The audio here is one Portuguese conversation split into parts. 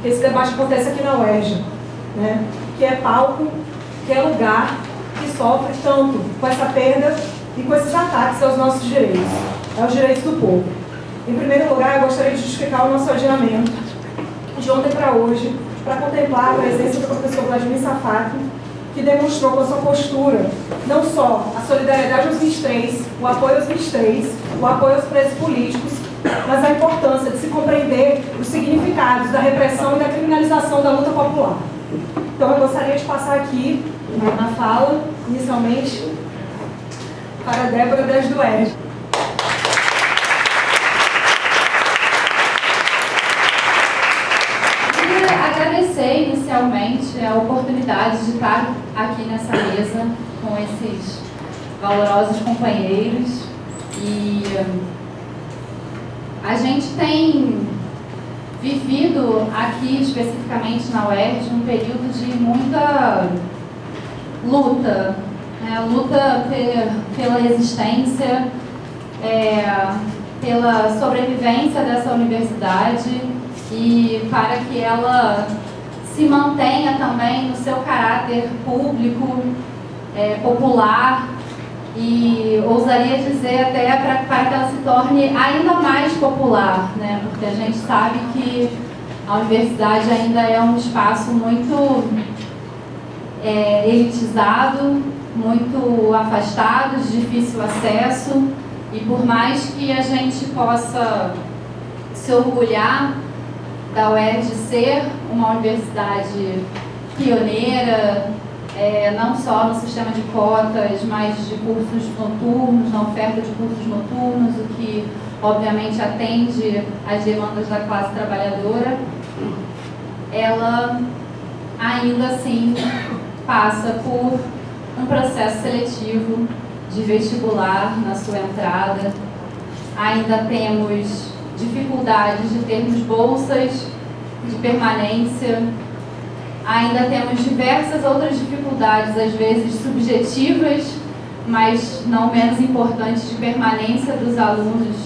que esse debate acontece aqui na UERJ, né? Que é palco, que é lugar que sofre tanto com essa perda e com esses ataques aos nossos direitos, aos direitos do povo. Em primeiro lugar, eu gostaria de justificar o nosso adiamento de ontem para hoje, para contemplar a presença do professor Vladimir Safak, que demonstrou com a sua postura não só a solidariedade aos 23, o apoio aos 23, o apoio aos presos políticos, mas a importância de se compreender os significados da repressão e da criminalização da luta popular. Então eu gostaria de passar aqui na fala, inicialmente, para a Débora das do UERJ. Agradecer inicialmente a oportunidade de estar aqui nessa mesa com esses valorosos companheiros, e a gente tem vivido aqui especificamente na UERJ um período de muita luta, luta pela existência, pela sobrevivência dessa universidade e para que ela se mantenha também no seu caráter público, popular, e ousaria dizer até para que ela se torne ainda mais popular, né? Porque a gente sabe que a universidade ainda é um espaço muito elitizado, muito afastado, de difícil acesso, e por mais que a gente possa se orgulhar da UERJ ser uma universidade pioneira, não só no sistema de cotas, mas de cursos noturnos, na oferta de cursos noturnos, o que obviamente atende às demandas da classe trabalhadora, ela ainda assim passa por um processo seletivo de vestibular na sua entrada. Ainda temos dificuldades de termos bolsas de permanência, ainda temos diversas outras dificuldades, às vezes subjetivas, mas não menos importantes, de permanência dos alunos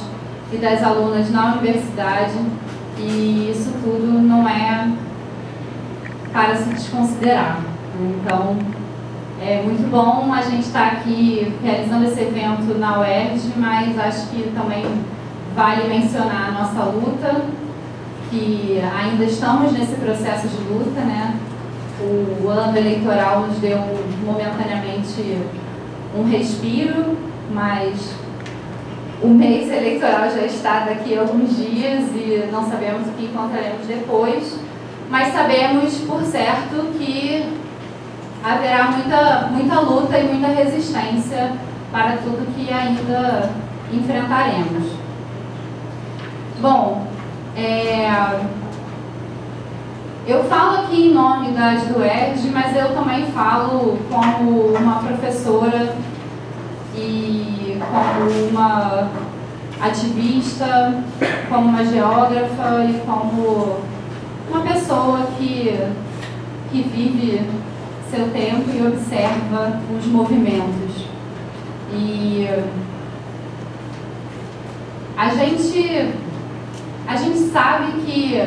e das alunas na universidade, e isso tudo não é para se desconsiderar. Então, é muito bom a gente estar aqui realizando esse evento na UERJ, mas acho que também vale mencionar a nossa luta, que ainda estamos nesse processo de luta, né? O ano eleitoral nos deu momentaneamente um respiro, mas o mês eleitoral já está daqui a alguns dias e não sabemos o que encontraremos depois, mas sabemos por certo que haverá muita luta e muita resistência para tudo que ainda enfrentaremos. Bom, eu falo aqui em nome da UERJ, mas eu também falo como uma professora e como uma ativista, como uma geógrafa e como uma pessoa que vive seu tempo e observa os movimentos. E a gente sabe que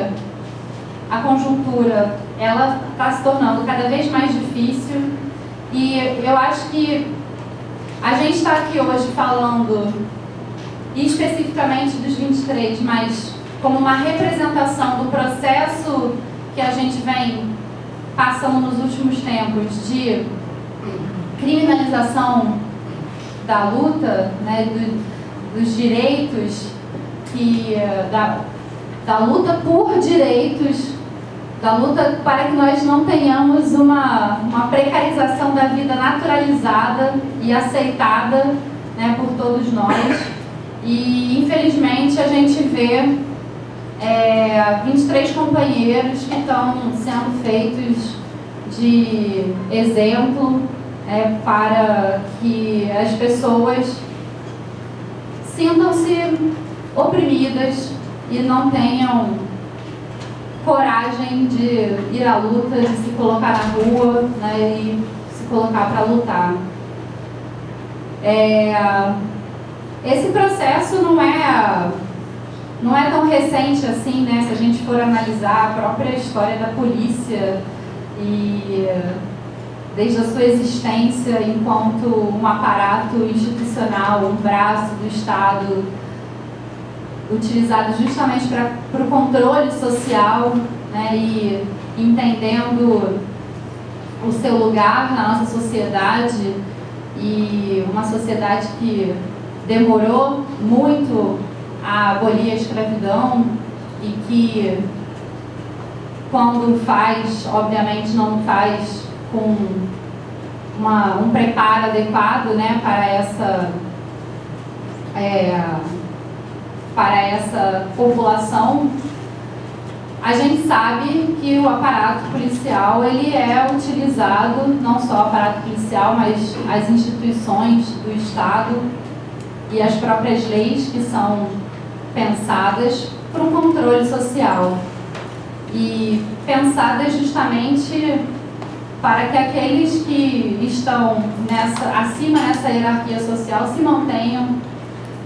a conjuntura ela está se tornando cada vez mais difícil, e eu acho que a gente está aqui hoje falando especificamente dos 23, mas como uma representação do processo que a gente vem passando nos últimos tempos de criminalização da luta, né, dos direitos, da luta por direitos, da luta para que nós não tenhamos uma precarização da vida naturalizada e aceitada, né, por todos nós. E infelizmente a gente vê 23 companheiros que estão sendo feitos de exemplo para que as pessoas sintam-se oprimidas e não tenham coragem de ir à luta, de se colocar na rua, né, e se colocar para lutar. Esse processo não é tão recente assim, né? Se a gente for analisar a própria história da polícia e desde a sua existência enquanto um aparato institucional, um braço do Estado utilizado justamente para o controle social, né, e entendendo o seu lugar na nossa sociedade, e uma sociedade que demorou muito a abolir a escravidão e que, quando faz, obviamente não faz com um preparo adequado, né, para essa população. A gente sabe que o aparato policial ele é utilizado, não só o aparato policial, mas as instituições do Estado e as próprias leis que são pensadas para um controle social e pensadas justamente para que aqueles que estão acima nessa hierarquia social se mantenham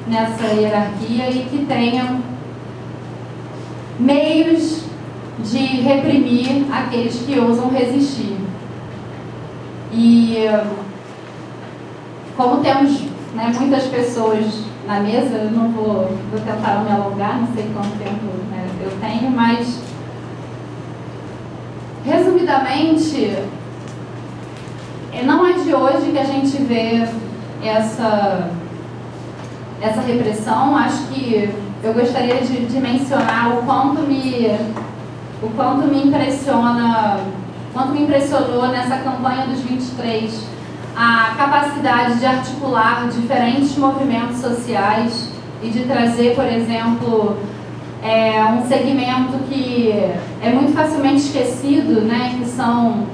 nessa hierarquia e que tenham meios de reprimir aqueles que ousam resistir. E como temos, né, muitas pessoas na mesa, eu não vou tentar não me alongar, não sei quanto tempo, né, eu tenho, mas resumidamente, não é de hoje que a gente vê essa repressão. Acho que eu gostaria de mencionar o quanto me impressionou nessa campanha dos 23 a capacidade de articular diferentes movimentos sociais e de trazer, por exemplo, um segmento que é muito facilmente esquecido, né, que são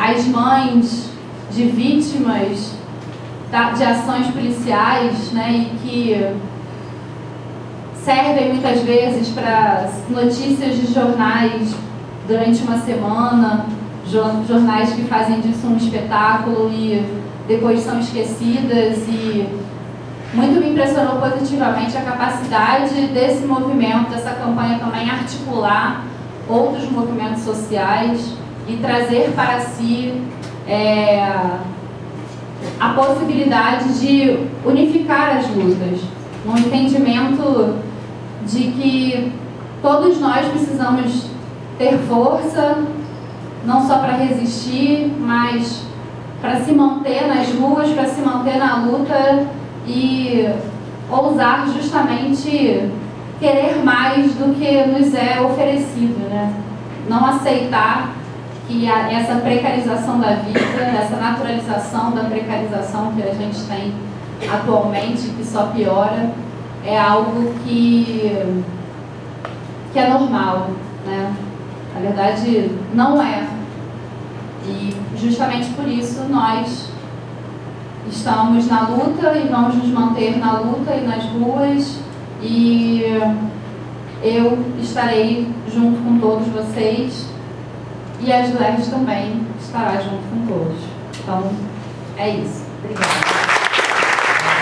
as mães de vítimas de ações policiais, né, e que servem muitas vezes para notícias de jornais durante uma semana, jornais que fazem disso um espetáculo e depois são esquecidas. E muito me impressionou positivamente a capacidade desse movimento, dessa campanha também articular outros movimentos sociais e trazer para si a possibilidade de unificar as lutas, no entendimento de que todos nós precisamos ter força, não só para resistir, mas para se manter nas ruas, para se manter na luta e ousar justamente querer mais do que nos é oferecido, né? Não aceitar que essa precarização da vida, essa naturalização da precarização que a gente tem atualmente, que só piora, é algo que é normal, né? Na verdade, não é. E justamente por isso nós estamos na luta e vamos nos manter na luta e nas ruas, e eu estarei junto com todos vocês e a Julerge também estará junto com todos. Então, é isso. Obrigada.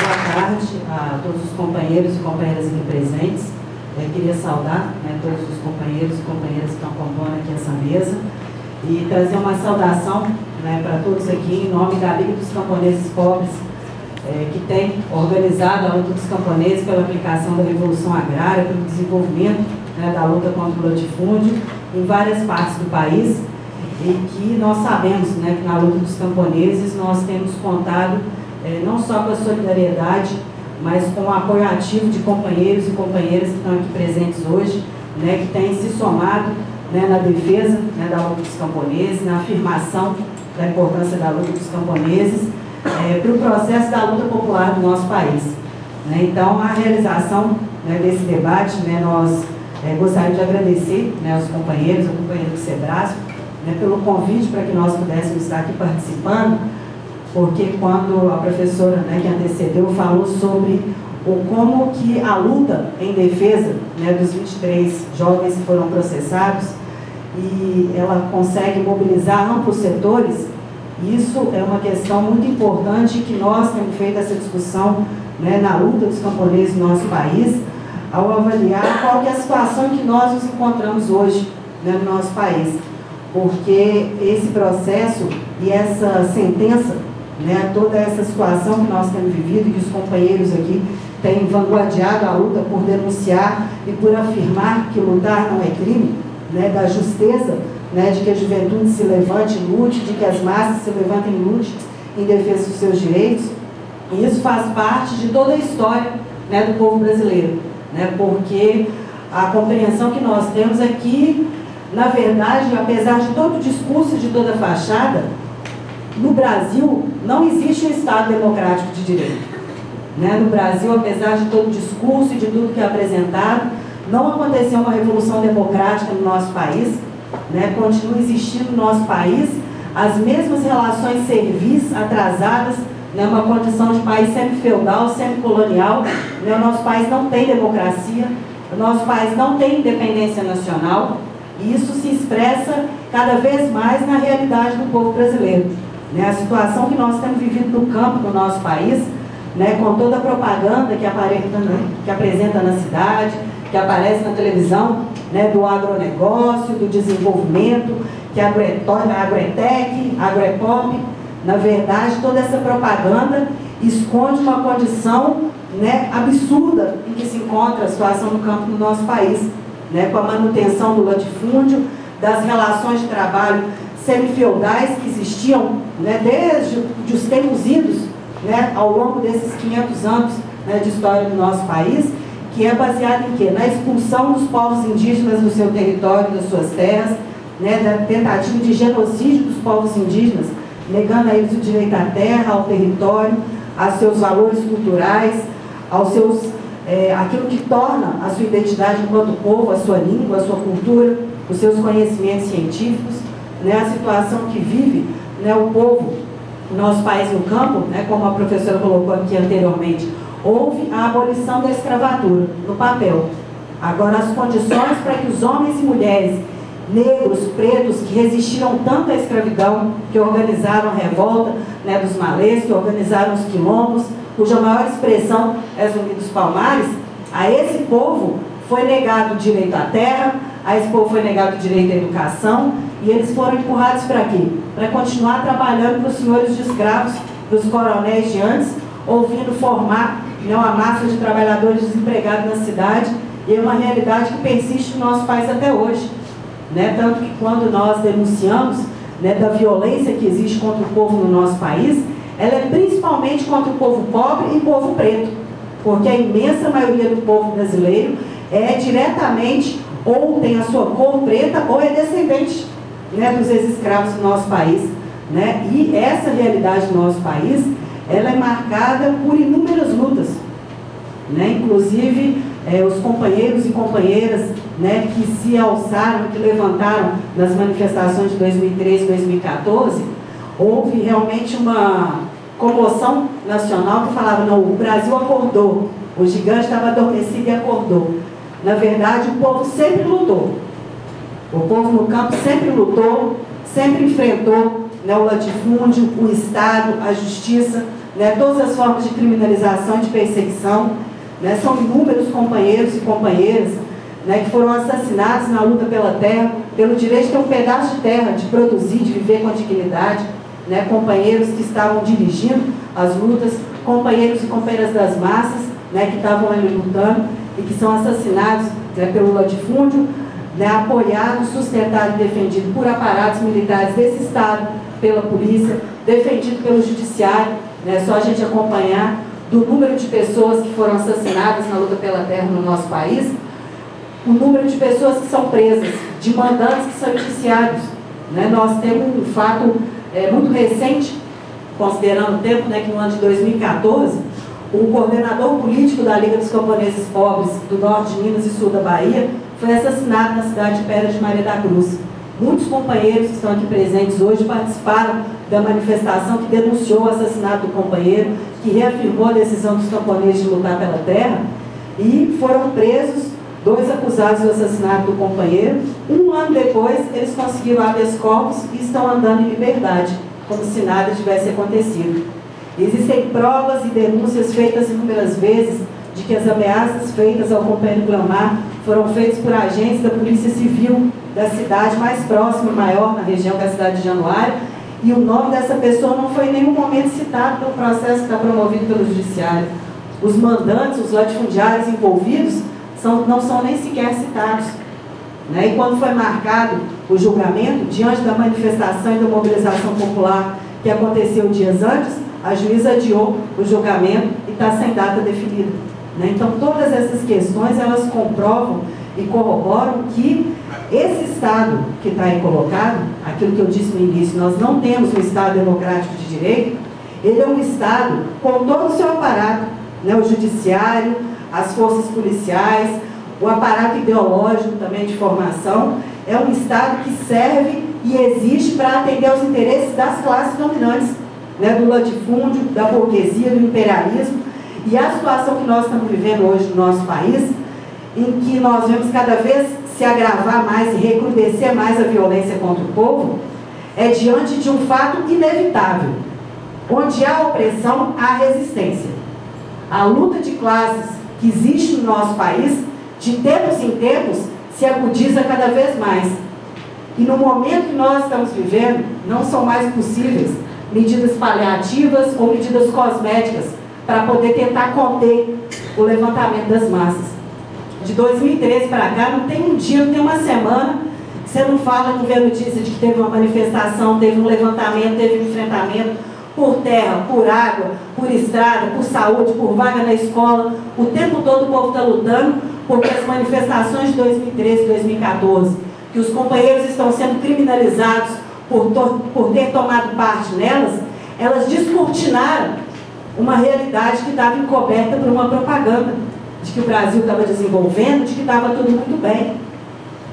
Boa tarde a todos os companheiros e companheiras aqui presentes. Eu queria saudar, né, todos os companheiros e companheiras que estão compondo aqui essa mesa e trazer uma saudação, né, para todos aqui em nome da Liga dos Camponeses Pobres, que tem organizado a luta dos camponeses pela aplicação da Revolução Agrária, pelo desenvolvimento, né, da luta contra o latifúndio em várias partes do país, e que nós sabemos, né, que na luta dos camponeses nós temos contado não só com a solidariedade, mas com o apoio ativo de companheiros e companheiras que estão aqui presentes hoje, né, que têm se somado, né, na defesa, né, da luta dos camponeses, na afirmação da importância da luta dos camponeses para o processo da luta popular do nosso país. Né? Então, a realização, né, desse debate, né, nós gostaríamos de agradecer, né, aos companheiros, ao companheiro do Sebrasco, né, pelo convite para que nós pudéssemos estar aqui participando, porque quando a professora, né, que antecedeu falou sobre como que a luta em defesa, né, dos 23 jovens que foram processados, e ela consegue mobilizar amplos setores, isso é uma questão muito importante que nós temos feito essa discussão, né, na luta dos camponeses no nosso país, ao avaliar qual que é a situação em que nós nos encontramos hoje, né, no nosso país. Porque esse processo e essa sentença, né, toda essa situação que nós temos vivido e que os companheiros aqui têm vanguardiado a luta por denunciar e por afirmar que lutar não é crime, né, da justeza, né, de que a juventude se levante e lute, de que as massas se levantem e lute em defesa dos seus direitos. E isso faz parte de toda a história, né, do povo brasileiro, né, porque a compreensão que nós temos é que, na verdade, apesar de todo o discurso e de toda a fachada, no Brasil não existe um Estado democrático de direito. Né? No Brasil, apesar de todo o discurso e de tudo que é apresentado, não aconteceu uma revolução democrática no nosso país, né? Continua existindo no nosso país as mesmas relações servis atrasadas, né? Uma condição de país semi-feudal, semi-colonial. Né? O nosso país não tem democracia, o nosso país não tem independência nacional, e isso se expressa cada vez mais na realidade do povo brasileiro. Né? A situação que nós temos vivido no campo do nosso país, né, com toda a propaganda que apresenta na cidade, que aparece na televisão, né, do agronegócio, do desenvolvimento, que a agrotech, agropop, na verdade, toda essa propaganda esconde uma condição, né, absurda em que se encontra a situação no campo do nosso país, né, com a manutenção do latifúndio, das relações de trabalho semifeudais que existiam, né, desde os tempos idos, né, ao longo desses 500 anos, né, de história do nosso país, que é baseado em quê? Na expulsão dos povos indígenas do seu território, das suas terras, né, da tentativa de genocídio dos povos indígenas, negando a eles o direito à terra, ao território, a seus valores culturais, aos seus, aquilo que torna a sua identidade enquanto povo, a sua língua, a sua cultura, os seus conhecimentos científicos, né, a situação que vive, né, o povo, nosso país no campo, né, como a professora colocou aqui anteriormente, houve a abolição da escravatura no papel. Agora, as condições para que os homens e mulheres, negros, pretos, que resistiram tanto à escravidão, que organizaram a revolta, né, dos malês, que organizaram os quilombos, cuja maior expressão é Zumbi dos Palmares, a esse povo foi negado o direito à terra, a esse povo foi negado o direito à educação, e eles foram empurrados para quê? Para continuar trabalhando para os senhores de escravos, para os coronéis de antes, ouvindo formar, né, uma massa de trabalhadores desempregados na cidade, e é uma realidade que persiste no nosso país até hoje. Né? Tanto que quando nós denunciamos, né, da violência que existe contra o povo no nosso país, ela é principalmente contra o povo pobre e o povo preto, porque a imensa maioria do povo brasileiro é diretamente ou tem a sua cor preta ou é descendente, né, dos ex-escravos do nosso país. Né? E essa realidade do nosso país, ela é marcada por inúmeras lutas. Né? Inclusive, os companheiros e companheiras, né, que se alçaram, que levantaram nas manifestações de 2013 e 2014, houve realmente uma comoção nacional que falava, não, o Brasil acordou, o gigante estava adormecido e acordou. Na verdade, o povo sempre lutou. O povo no campo sempre lutou, sempre enfrentou, né, o latifúndio, o Estado, a justiça, né, todas as formas de criminalização e de perseguição. Né, são inúmeros companheiros e companheiras, né, que foram assassinados na luta pela terra, pelo direito de ter um pedaço de terra, de produzir, de viver com dignidade. Né, companheiros que estavam dirigindo as lutas, companheiros e companheiras das massas, né, que estavam ali lutando e que são assassinados, né, pelo latifúndio, né, apoiados, sustentados e defendidos por aparatos militares desse Estado, pela polícia, defendido pelo judiciário. Né, só a gente acompanhar do número de pessoas que foram assassinadas na luta pela terra no nosso país, o número de pessoas que são presas, de mandantes que são indiciados. Né? Nós temos um fato muito recente, considerando o tempo, né, que no ano de 2014, o coordenador político da Liga dos Camponeses Pobres do Norte de Minas e Sul da Bahia foi assassinado na cidade de Pedra de Maria da Cruz. Muitos companheiros que estão aqui presentes hoje participaram da manifestação que denunciou o assassinato do companheiro, que reafirmou a decisão dos camponeses de lutar pela terra, e foram presos 2 acusados do assassinato do companheiro. Um ano depois, eles conseguiram habeas corpus e estão andando em liberdade, como se nada tivesse acontecido. Existem provas e denúncias feitas inúmeras vezes de que as ameaças feitas ao companheiro Gleomar foram feitas por agentes da Polícia Civil da cidade mais próxima e maior na região, que é a cidade de Januário, e o nome dessa pessoa não foi em nenhum momento citado pelo processo que está promovido pelo Judiciário. Os mandantes, os latifundiários envolvidos, não são nem sequer citados. Né? E quando foi marcado o julgamento, diante da manifestação e da mobilização popular que aconteceu dias antes, a juíza adiou o julgamento e está sem data definida. Né? Então, todas essas questões, elas comprovam e corroboram que esse Estado que está aí colocado, aquilo que eu disse no início, nós não temos um Estado democrático de direito, ele é um Estado com todo o seu aparato, né? O judiciário, as forças policiais, o aparato ideológico também de formação, é um Estado que serve e existe para atender aos interesses das classes dominantes, né? Do latifúndio, da burguesia, do imperialismo. E a situação que nós estamos vivendo hoje no nosso país, em que nós vemos cada vez se agravar mais e recrudescer mais a violência contra o povo, é diante de um fato inevitável. Onde há opressão, há resistência. A luta de classes que existe no nosso país, de tempos em tempos, se agudiza cada vez mais. E no momento que nós estamos vivendo, não são mais possíveis medidas paliativas ou medidas cosméticas para poder tentar conter o levantamento das massas. De 2013 para cá, não tem um dia, não tem uma semana que você não fala, não vê notícia de que teve uma manifestação, teve um levantamento, teve um enfrentamento por terra, por água, por estrada, por saúde, por vaga na escola. O tempo todo o povo está lutando, porque as manifestações de 2013 e 2014, que os companheiros estão sendo criminalizados por ter tomado parte nelas, elas descortinaram uma realidade que estava encoberta por uma propaganda de que o Brasil estava desenvolvendo, de que estava tudo muito bem.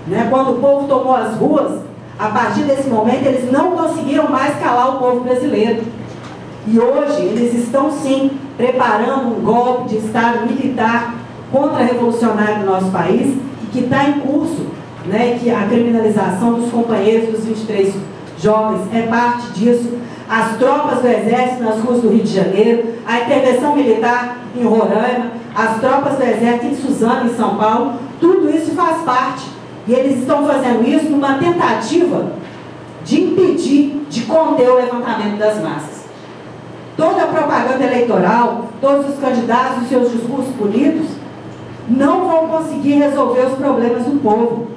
Né? Quando o povo tomou as ruas, a partir desse momento, eles não conseguiram mais calar o povo brasileiro. E hoje, eles estão, sim, preparando um golpe de Estado militar contra-revolucionário no nosso país, e que está em curso, né, que a criminalização dos companheiros dos 23 jovens é parte disso. As tropas do Exército nas ruas do Rio de Janeiro, a intervenção militar em Roraima, as tropas do Exército em Suzano, em São Paulo, tudo isso faz parte. E eles estão fazendo isso numa tentativa de impedir, de conter o levantamento das massas. Toda a propaganda eleitoral, todos os candidatos e seus discursos bonitos não vão conseguir resolver os problemas do povo.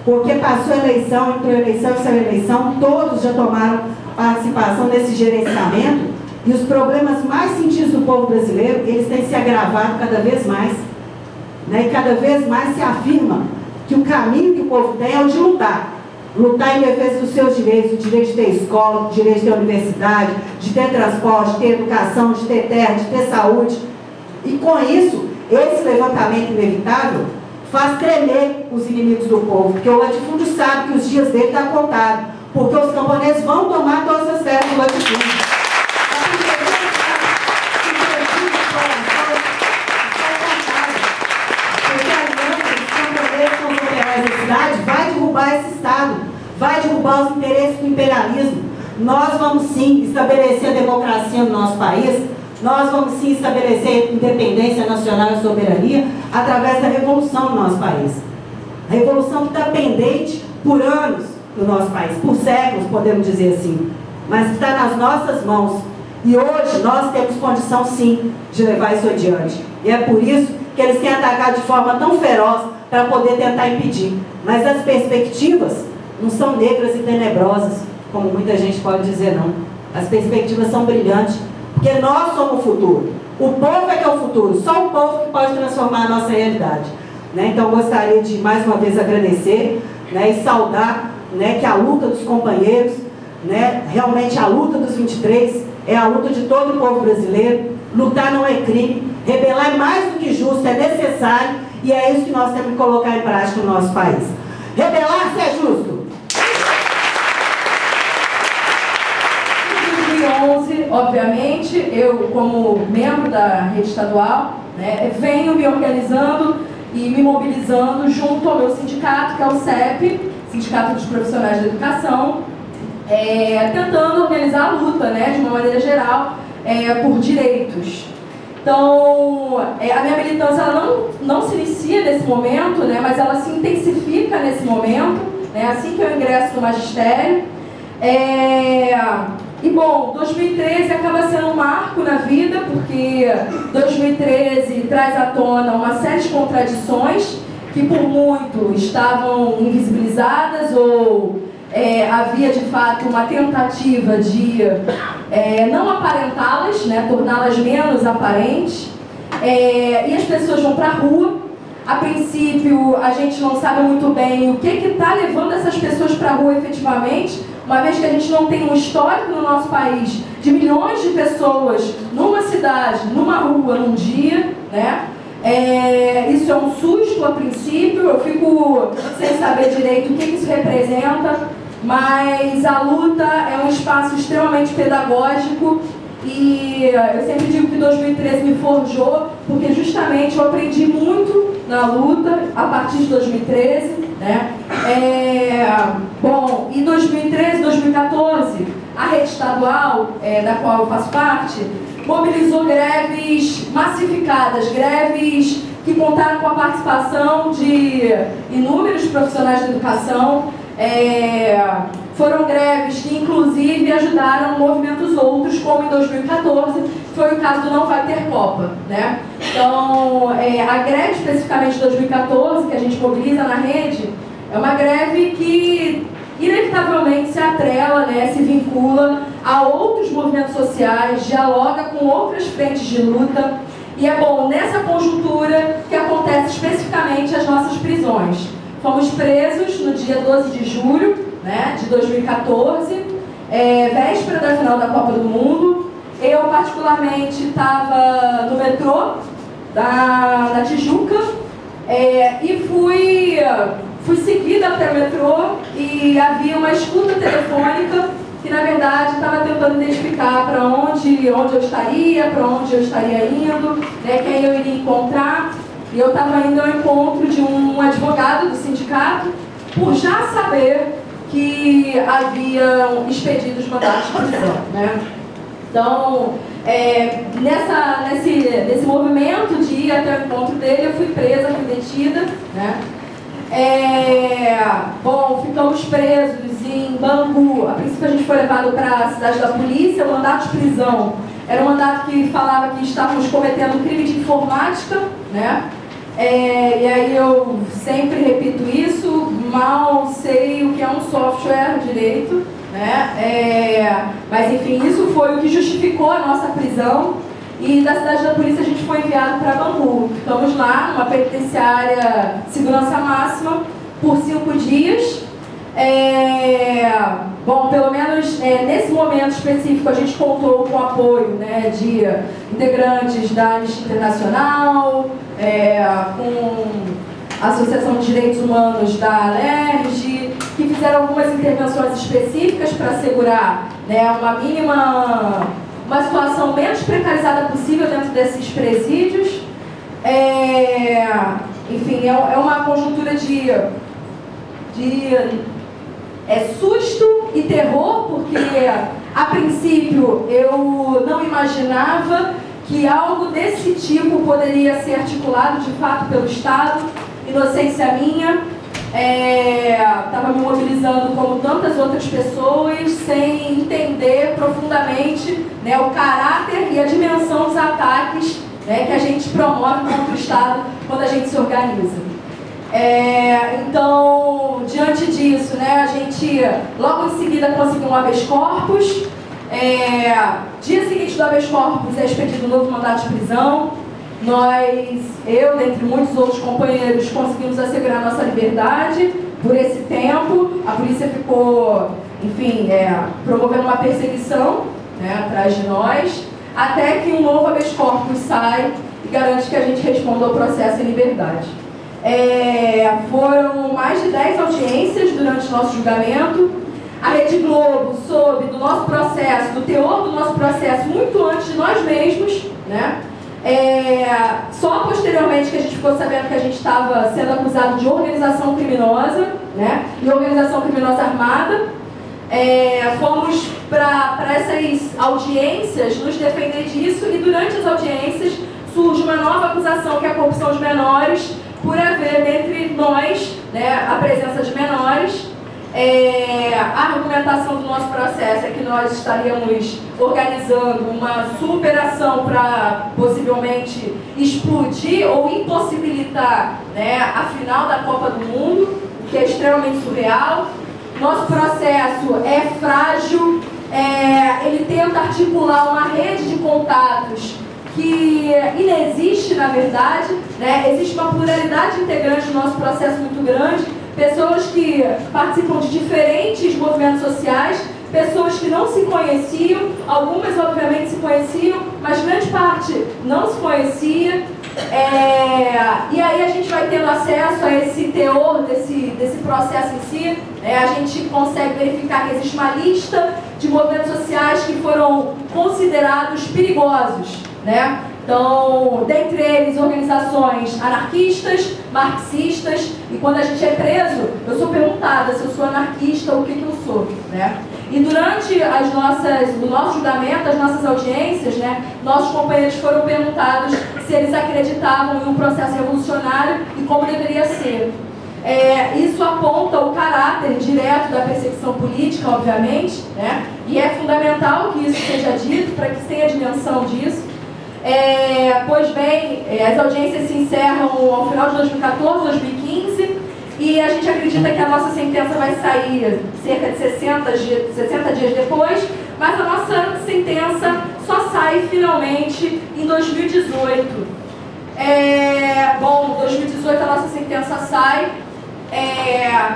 Porque passou a eleição, entre a eleição e essa eleição, todos já tomaram participação nesse gerenciamento, e os problemas mais sentidos do povo brasileiro, eles têm se agravado cada vez mais. Né? E cada vez mais se afirma que o caminho que o povo tem é o de lutar. Lutar em defesa dos seus direitos, o direito de ter escola, o direito de ter universidade, de ter transporte, de ter educação, de ter terra, de ter saúde. E com isso, esse levantamento inevitável faz tremer os inimigos do povo, porque o latifúndio sabe que os dias dele estão contados, porque os camponeses vão tomar todas as terras do latifúndio. Vai derrubar esse Estado, vai derrubar os interesses do imperialismo. Nós vamos sim estabelecer a democracia no nosso país, nós vamos sim estabelecer independência nacional e soberania através da revolução no nosso país. A revolução que está pendente por anos no nosso país, por séculos, podemos dizer assim, mas que está nas nossas mãos. E hoje nós temos condição sim de levar isso adiante. E é por isso que eles têm atacado de forma tão feroz para poder tentar impedir. Mas as perspectivas não são negras e tenebrosas, como muita gente pode dizer, não. As perspectivas são brilhantes, porque nós somos o futuro. O povo é que é o futuro, só o povo que pode transformar a nossa realidade. Né? Então, eu gostaria de, mais uma vez, agradecer, né, e saudar, né, que a luta dos companheiros, né, realmente a luta dos 23, é a luta de todo o povo brasileiro. Lutar não é crime, rebelar é mais do que justo, é necessário, e é isso que nós temos que colocar em prática no nosso país. Rebelar-se é justo. Em 2011, obviamente, eu, como membro da rede estadual, né, venho me organizando e me mobilizando junto ao meu sindicato, que é o CEP, Sindicato dos Profissionais da Educação, tentando organizar a luta, né, de uma maneira geral, por direitos. Então, a minha militância ela não se inicia nesse momento, né, mas ela se intensifica nesse momento, né, assim que eu ingresso no magistério. E bom, 2013 acaba sendo um marco na vida, porque 2013 traz à tona uma série de contradições que por muito estavam invisibilizadas ou havia de fato uma tentativa de não aparentá-las, né, torná-las menos aparentes, e as pessoas vão para a rua. A princípio a gente não sabe muito bem o que está levando essas pessoas para a rua efetivamente, uma vez que a gente não tem um histórico no nosso país de milhões de pessoas numa cidade, numa rua, num dia, né? Isso é um susto a princípio, eu fico sem saber direito o que isso representa, mas a luta é um espaço extremamente pedagógico e eu sempre digo que 2013 me forjou, porque justamente eu aprendi muito na luta a partir de 2013, né? Bom, em 2013, 2014, a rede estadual, da qual eu faço parte, mobilizou greves massificadas, greves que contaram com a participação de inúmeros profissionais da educação. Foram greves que, inclusive, ajudaram movimentos outros, como em 2014, foi o caso do Não Vai Ter Copa, né? Então, a greve especificamente de 2014, que a gente mobiliza na rede, é uma greve que inevitavelmente se atrela, né, se vincula a outros movimentos sociais, dialoga com outras frentes de luta, e é bom nessa conjuntura que acontece especificamente as nossas prisões. Fomos presos no dia 12 de julho, né, de 2014, véspera da final da Copa do Mundo. Eu, particularmente, estava no metrô da Tijuca e fui seguida até o metrô e havia uma escuta telefônica que, na verdade, estava tentando identificar para onde eu estaria, para onde eu estaria indo, né, quem eu iria encontrar. E eu estava indo ao encontro de um advogado do sindicato, por já saber que haviam expedido os mandatos de prisão, né? Então, nesse movimento de ir até o encontro dele, eu fui presa, fui detida, né? Bom, ficamos presos em Bangu. A princípio a gente foi levado para a cidade da polícia. O mandato de prisão era um mandato que falava que estávamos cometendo crime de informática, né? E aí eu sempre repito isso, mal sei o que é um software direito, né? Mas enfim, isso foi o que justificou a nossa prisão. E da cidade da polícia a gente foi enviado para Bangu. Ficamos lá, numa penitenciária de segurança máxima, por 5 dias. Bom, pelo menos nesse momento específico a gente contou com o apoio, né, de integrantes da Anistia Internacional, com a Associação de Direitos Humanos da Alerj, que fizeram algumas intervenções específicas para assegurar, né, uma situação menos precarizada possível dentro desses presídios. Enfim, é uma conjuntura de susto e terror, porque a princípio eu não imaginava que algo desse tipo poderia ser articulado de fato pelo Estado. Inocência minha, estava me mobilizando como tantas outras pessoas, sem entender profundamente, né, o caráter e a dimensão dos ataques, né, que a gente promove contra o Estado quando a gente se organiza. Então, diante disso, né, a gente logo em seguida conseguiu um habeas corpus. Dia seguinte do habeas corpus é expedido um novo mandato de prisão. Eu, dentre muitos outros companheiros, conseguimos assegurar nossa liberdade por esse tempo. A polícia ficou, enfim, promovendo uma perseguição, né, atrás de nós, até que um novo habeas corpus sai e garante que a gente responda ao processo em liberdade. Foram mais de 10 audiências durante o nosso julgamento. A Rede Globo soube do nosso processo, do teor do nosso processo, muito antes de nós mesmos, né? Só posteriormente que a gente ficou sabendo que a gente estava sendo acusado de organização criminosa, né? E organização criminosa armada. fomos para essas audiências nos defender disso, e durante as audiências surge uma nova acusação, que é a corrupção de menores, por haver dentre nós, né, a presença de menores. A argumentação do nosso processo é que nós estaríamos organizando uma superação para possivelmente explodir ou impossibilitar, né, a final da Copa do Mundo, o que é extremamente surreal. Nosso processo é frágil, ele tenta articular uma rede de contatos que inexiste, na verdade, né? Existe uma pluralidade integrante do nosso processo muito grande, pessoas que participam de diferentes movimentos sociais, pessoas que não se conheciam, algumas obviamente se conheciam, mas grande parte não se conhecia. E aí a gente vai tendo acesso a esse teor desse processo em si. A gente consegue verificar que existe uma lista de movimentos sociais que foram considerados perigosos, né? Então, dentre eles, organizações anarquistas, marxistas, e quando a gente é preso, eu sou perguntada se eu sou anarquista, o que eu sou, né? E durante o nosso julgamento, as nossas audiências, né, nossos companheiros foram perguntados se eles acreditavam em um processo revolucionário e como deveria ser. Isso aponta o caráter direto da perseguição política, obviamente, né? E é fundamental que isso seja dito para que se tenha dimensão disso. Pois bem, as audiências se encerram ao final de 2014, 2015, e a gente acredita que a nossa sentença vai sair cerca de 60 dias depois, mas a nossa sentença só sai finalmente em 2018. Bom, em 2018 a nossa sentença sai,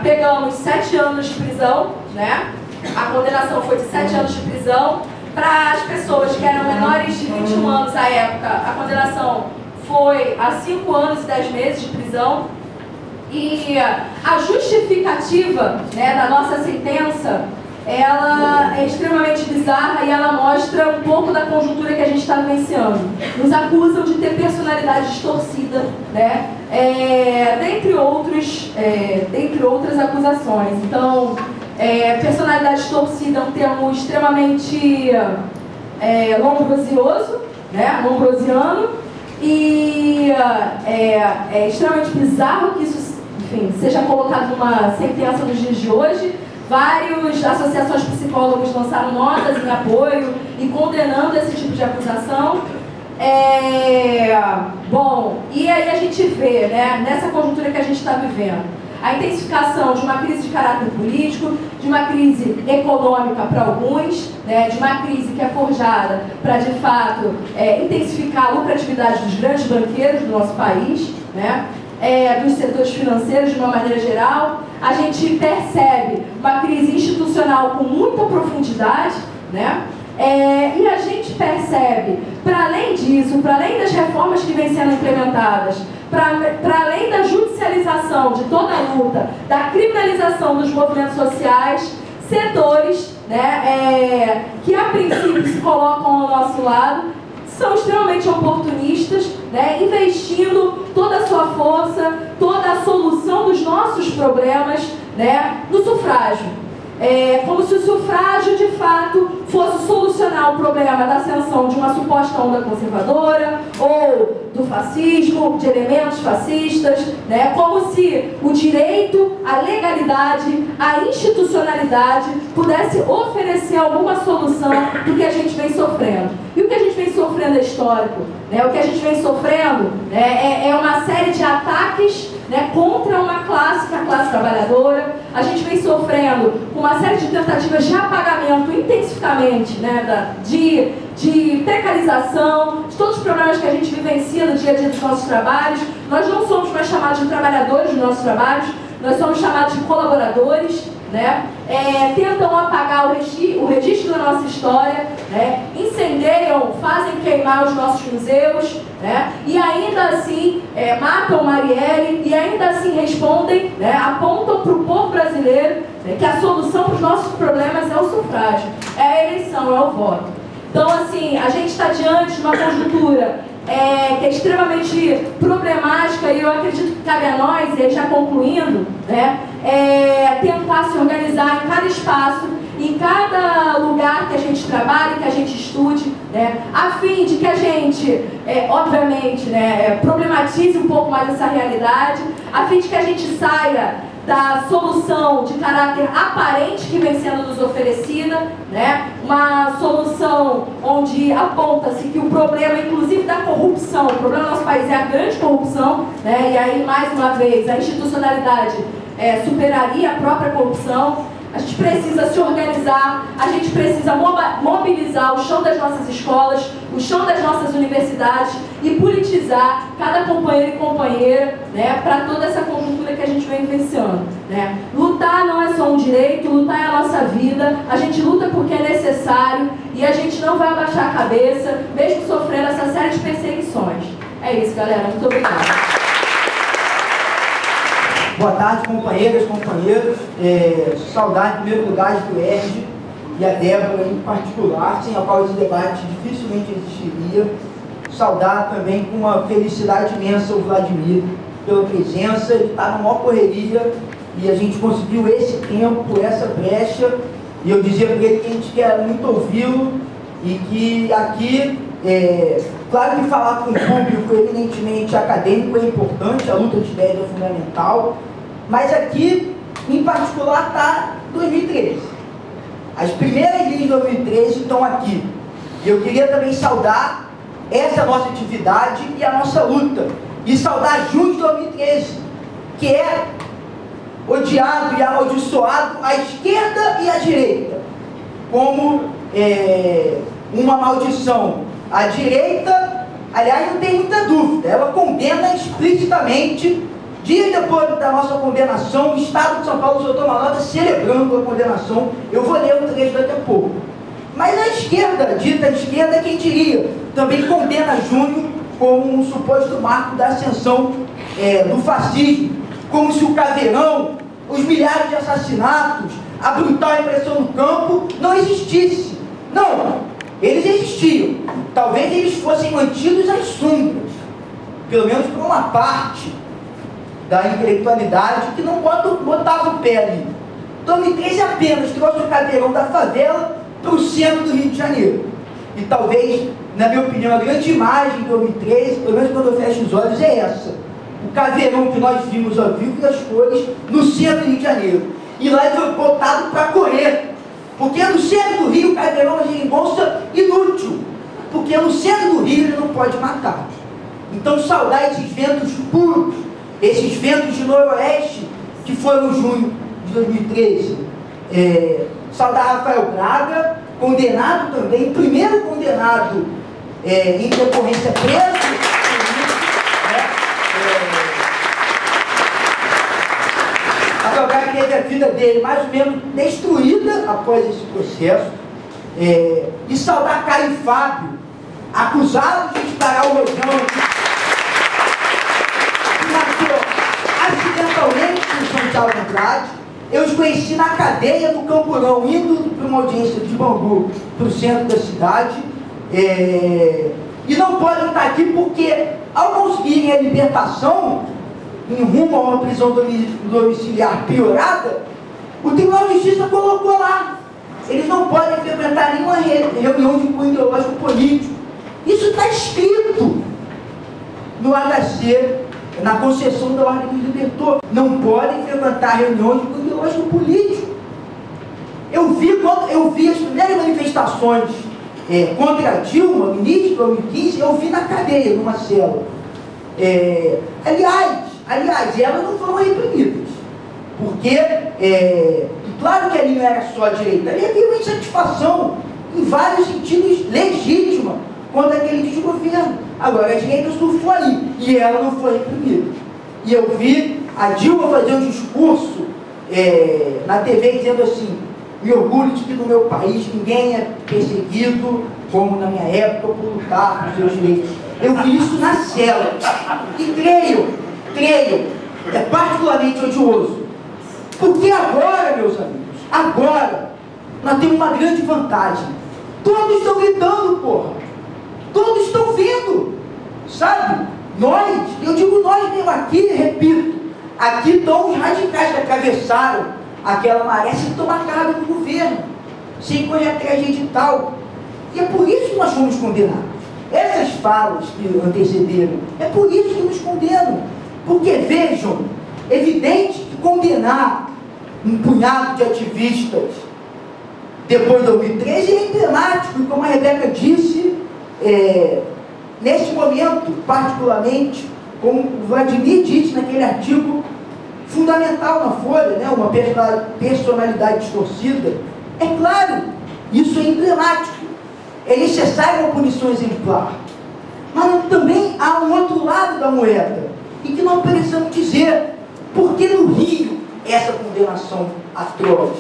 pegamos 7 anos de prisão, né? A condenação foi de 7 anos de prisão. Para as pessoas que eram menores de 21 anos à época, a condenação foi a 5 anos e 10 meses de prisão. E a justificativa, né, da nossa sentença, ela é extremamente bizarra e ela mostra um pouco da conjuntura que a gente está vivenciando. Nos acusam de ter personalidade distorcida, né, dentre outras acusações. Então, personalidade distorcida é um termo extremamente lombrosioso, né, lombrosiano, e é extremamente bizarro que isso, enfim, seja colocado numa sentença nos dias de hoje. Várias associações de psicólogos lançaram notas em apoio e condenando esse tipo de acusação. Bom, e aí a gente vê, né, nessa conjuntura que a gente está vivendo, a intensificação de uma crise de caráter político, de uma crise econômica para alguns, né, de uma crise que é forjada para, de fato, intensificar a lucratividade dos grandes banqueiros do nosso país, né, dos setores financeiros de uma maneira geral. A gente percebe uma crise institucional com muita profundidade, né? E a gente percebe, para além disso, para além das reformas que vêm sendo implementadas, para além da judicialização de toda a luta, da criminalização dos movimentos sociais, setores, né, que a princípio se colocam ao nosso lado, são extremamente oportunistas, né, investindo toda a sua força, toda a solução dos nossos problemas, né, no sufrágio. Como se o sufrágio, de fato, fosse solucionar o problema da ascensão de uma suposta onda conservadora ou do fascismo, de elementos fascistas, né? Como se o direito, a legalidade, a institucionalidade pudesse oferecer alguma solução do que a gente vem sofrendo. E o que a gente vem sofrendo é histórico, né? O que a gente vem sofrendo, né, é uma série de ataques, né, contra uma classe, que é a classe trabalhadora. A gente vem sofrendo com uma série de tentativas de apagamento intensificamente, né, de precarização, de todos os problemas que a gente vivencia no dia a dia dos nossos trabalhos. Nós não somos mais chamados de trabalhadores dos nossos trabalhos, nós somos chamados de colaboradores, né? Tentam apagar o registro da nossa história, né? Incendiam, fazem queimar os nossos museus, né? E ainda assim matam Marielle, e ainda assim respondem, né? Apontam para o povo brasileiro, né, que a solução para os nossos problemas é o sufrágio, é a eleição, é o voto. Então, assim, a gente está diante de uma conjuntura que é extremamente problemática, e eu acredito que cabe a nós, e aí já concluindo, né, tentar se organizar em cada espaço em cada lugar que a gente trabalhe, que a gente estude, né, a fim de que a gente, obviamente, né, problematize um pouco mais essa realidade, a fim de que a gente saia da solução de caráter aparente que vem sendo nos oferecida, né? Uma solução onde aponta-se que o problema, inclusive da corrupção, o problema do nosso país é a grande corrupção, né? E aí, mais uma vez, a institucionalidade superaria a própria corrupção. A gente precisa se organizar, a gente precisa mobilizar o chão das nossas escolas, o chão das nossas universidades e politizar cada companheiro e companheira, né, para toda essa conjuntura que a gente vem vivenciando, né? Lutar não é só um direito, lutar é a nossa vida, a gente luta porque é necessário e a gente não vai abaixar a cabeça, mesmo sofrendo essa série de perseguições. É isso, galera. Muito obrigada. Boa tarde, companheiras, companheiros. Saudar, em primeiro lugar, do UERJ e a Débora em particular, sem a qual esse debate dificilmente existiria. Saudar também com uma felicidade imensa o Vladimir pela presença. Ele está numa maior correria e a gente conseguiu esse tempo, essa brecha. E eu dizia para ele que a gente quer muito ouvi-lo e que aqui, claro que falar com o público eminentemente acadêmico é importante, a luta de ideias é fundamental, mas aqui, em particular, está 2013. As primeiras linhas de 2013 estão aqui. E eu queria também saudar essa nossa atividade e a nossa luta. E saudar junho de 2013, que é odiado e amaldiçoado à esquerda e à direita, como uma maldição. A direita, aliás, não tem muita dúvida, ela condena explicitamente. Dias depois da nossa condenação, o Estado de São Paulo soltou uma nota celebrando a condenação. Eu vou ler o trecho daqui a pouco. Mas a esquerda, dita esquerda, quem diria, também condena junho como um suposto marco da ascensão do fascismo, como se o caveirão, os milhares de assassinatos, a brutal repressão no campo não existisse. Não, eles existiam. Talvez eles fossem mantidos às sombras, pelo menos por uma parte da intelectualidade que não botava o pé ali. 2013 apenas trouxe o caveirão da favela para o centro do Rio de Janeiro. E talvez, na minha opinião, a grande imagem de 2013, pelo menos quando eu fecho os olhos, é essa. O caveirão que nós vimos ao vivo e as cores no centro do Rio de Janeiro. E lá ele foi botado para correr. Porque no centro do Rio o caveirão é uma geringonça inútil. Porque no centro do Rio ele não pode matar. Então saudar esses ventos puros, esses ventos de noroeste que foram em junho de 2013. Saudar Rafael Braga, condenado também, primeiro condenado em decorrência preso. Rafael Braga teve a vida dele mais ou menos destruída após esse processo. E saudar Caio e Fábio, acusados de disparar o rojão, que matou acidentalmente em São Paulo Andrade. Eu os conheci na cadeia do Camburão, indo para uma audiência de Bangu, para o centro da cidade. E não podem estar aqui porque, ao conseguirem a libertação, em rumo a uma prisão domiciliar piorada, o Tribunal de Justiça colocou lá: eles não podem frequentar nenhuma reunião de cunho ideológico político. Isso está escrito no HC, na concessão da Ordem que os libertou. Não podem frequentar reuniões de cunho ideológico político. Eu vi as primeiras manifestações contra a Dilma, no início de 2015, eu vi na cadeia, numa cela. Aliás, elas não foram reprimidas. Porque, claro que ali não era só a direita, ali havia uma insatisfação, em vários sentidos, legítima, contra aquele desgoverno. Agora, a direita surfou ali, e ela não foi reprimida. E eu vi a Dilma fazer um discurso na TV dizendo assim: me orgulho de que no meu país ninguém é perseguido, como na minha época, por lutar por seus direitos. Eu vi isso na cela. E creio, é particularmente odioso. Porque agora, meus amigos, agora, nós temos uma grande vantagem. Todos estão gritando, porra. Todos estão vendo. Sabe? Nós, eu digo nós mesmo aqui, repito, aqui estão os radicais que atravessaram aquela maré sem tomar cargo do governo. sem correr atrás de edital. E é por isso que nós fomos condenados. Essas falas que antecederam, é por isso que nos condenam. Porque, vejam, é evidente que condenar um punhado de ativistas depois de 2013 é emblemático, e como a Rebeca disse, neste momento, particularmente, como o Vladimir disse naquele artigo fundamental na Folha, né, uma personalidade distorcida, é claro, isso é emblemático, é necessário uma punição exemplar. Mas também há um outro lado da moeda, e que não precisamos dizer, porque no Rio essa condenação atroz,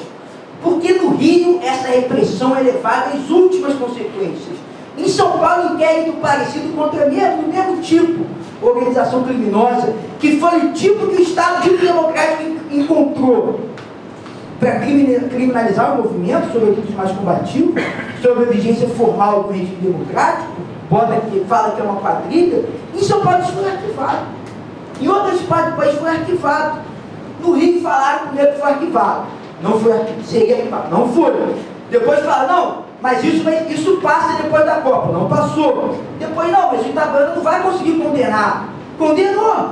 porque no Rio essa repressão é levada às últimas consequências. Em São Paulo, inquérito parecido contra do mesmo tipo, organização criminosa, que foi o tipo que o Estado Democrático encontrou para criminalizar o movimento, sobretudo os mais combativos, sobre a vigência formal do regime democrático, fala que é uma quadrilha. Em São Paulo isso foi arquivado. Em outras partes do país foi arquivado. No Rio falaram primeiro que foi arquivado. Não foi arquivado, seria arquivado. Não foi. Depois falaram, não, mas isso passa depois da Copa. Não passou. Depois, não, mas o Itabaiana não vai conseguir condenar. Condenou.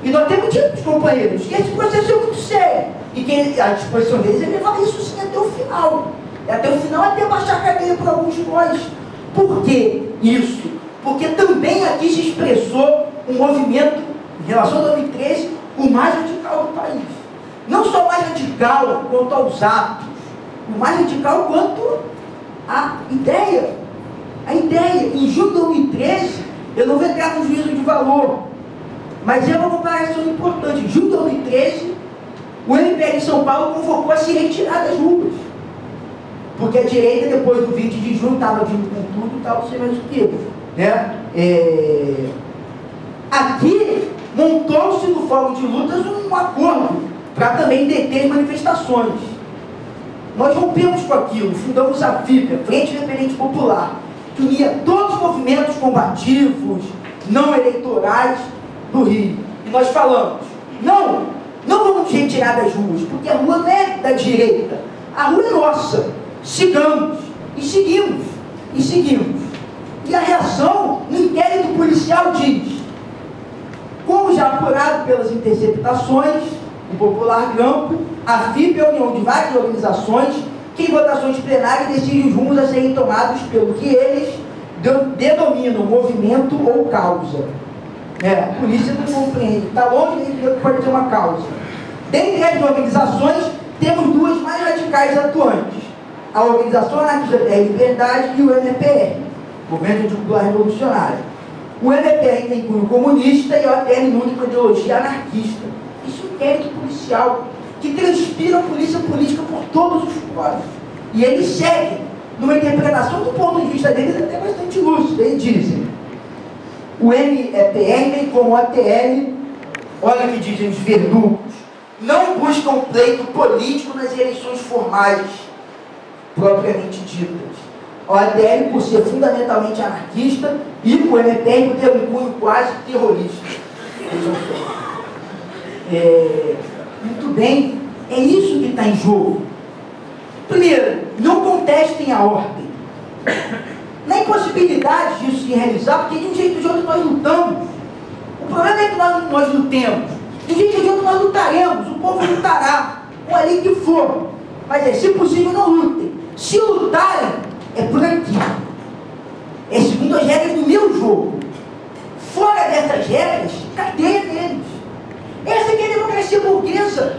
E nós temos dito para os companheiros que esse processo é muito sério. E que a disposição deles é levar isso sim até o final. Até o final, até baixar a cadeia para alguns de nós. Por que isso? Porque também aqui se expressou um movimento, em relação a 2013, o mais radical do país. Não só o mais radical quanto aos atos, o mais radical quanto à ideia. A ideia. Em junho de 2013, eu não vou entrar no juízo de valor, mas é uma comparação importante. Em junho de 2013, o MPL em São Paulo convocou a se retirar das ruas. Porque a direita, depois do 20 de junho, estava vindo com tudo e tal, não sei mais o que. Né? Aqui, montou-se no Fórum de Lutas um acordo para também deter manifestações. Nós rompemos com aquilo, fundamos a FIPA, Frente Independente Popular, que unia todos os movimentos combativos, não eleitorais do Rio. E nós falamos, não vamos nos retirar das ruas, porque a rua não é da direita, a rua é nossa. Sigamos, e seguimos, e seguimos. E a reação no inquérito policial diz, como já apurado pelas interceptações, o Popular Grampo, a FIP é a união de várias organizações que em votações plenárias decidem os rumos a serem tomados pelo que eles denominam movimento ou causa. A polícia não compreende, está longe de que pode ter uma causa. Dentre as organizações, temos duas mais radicais atuantes. A Organização Anarquista da Liberdade e o MPR, Movimento Popular Revolucionário. O MPR tem cunho comunista e o ATL nutre com ideologia anarquista. Isso é um inquérito policial que transpira a polícia política por todos os poros. E eles seguem numa interpretação do ponto de vista deles até bastante lúcido. Eles dizem, o MPR, bem como o ATL, olha o que dizem os verdugos, não buscam pleito político nas eleições formais propriamente ditas. O ATL por ser fundamentalmente anarquista e o MPR por ter um cunho quase terrorista. Muito bem, é isso que está em jogo. Primeiro, não contestem a ordem. Na impossibilidade disso se realizar, porque de um jeito ou de outro nós lutamos. O problema é que nós lutemos. De um jeito ou de outro nós lutaremos, o povo lutará, ou ali que for. Mas se possível não lutem. Se lutarem, é por aqui. É segundo as regras do meu jogo. Fora dessas regras, cadeia deles. Essa aqui é a democracia burguesa,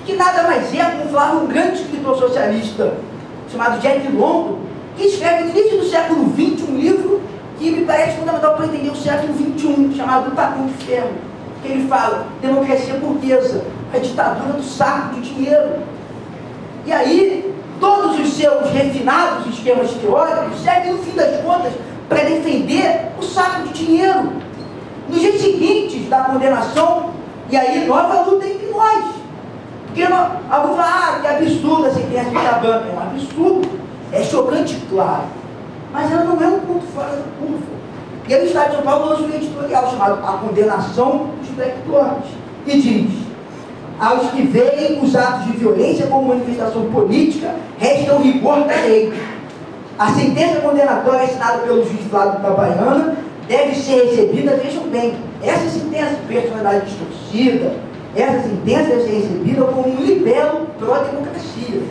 que nada mais é, como falava um grande escritor socialista chamado Jack London, que escreve no início do século XX um livro que me parece fundamental para entender o século XXI, chamado Tacão de Ferro, que ele fala, democracia burguesa, a ditadura do saco de dinheiro. E aí, todos os seus refinados esquemas teóricos servem, no fim das contas, para defender o saco de dinheiro. Nos dias seguintes da condenação, e aí nova luta entre nós. Porque alguns falam, que absurdo essa criança de Itabaiana. É um absurdo, é chocante, claro. Mas ela não é um ponto fora da curva. E aí o Estado de São Paulo lança um editorial chamado A Condenação dos Black Blocs. E diz, Aos que veem os atos de violência como manifestação política, resta o rigor da lei. A sentença condenatória assinada pelo juiz Flávio Itabaiana deve ser recebida, vejam bem, essa sentença de personalidade distorcida, essa sentença deve ser recebida como um libelo pró-democracia.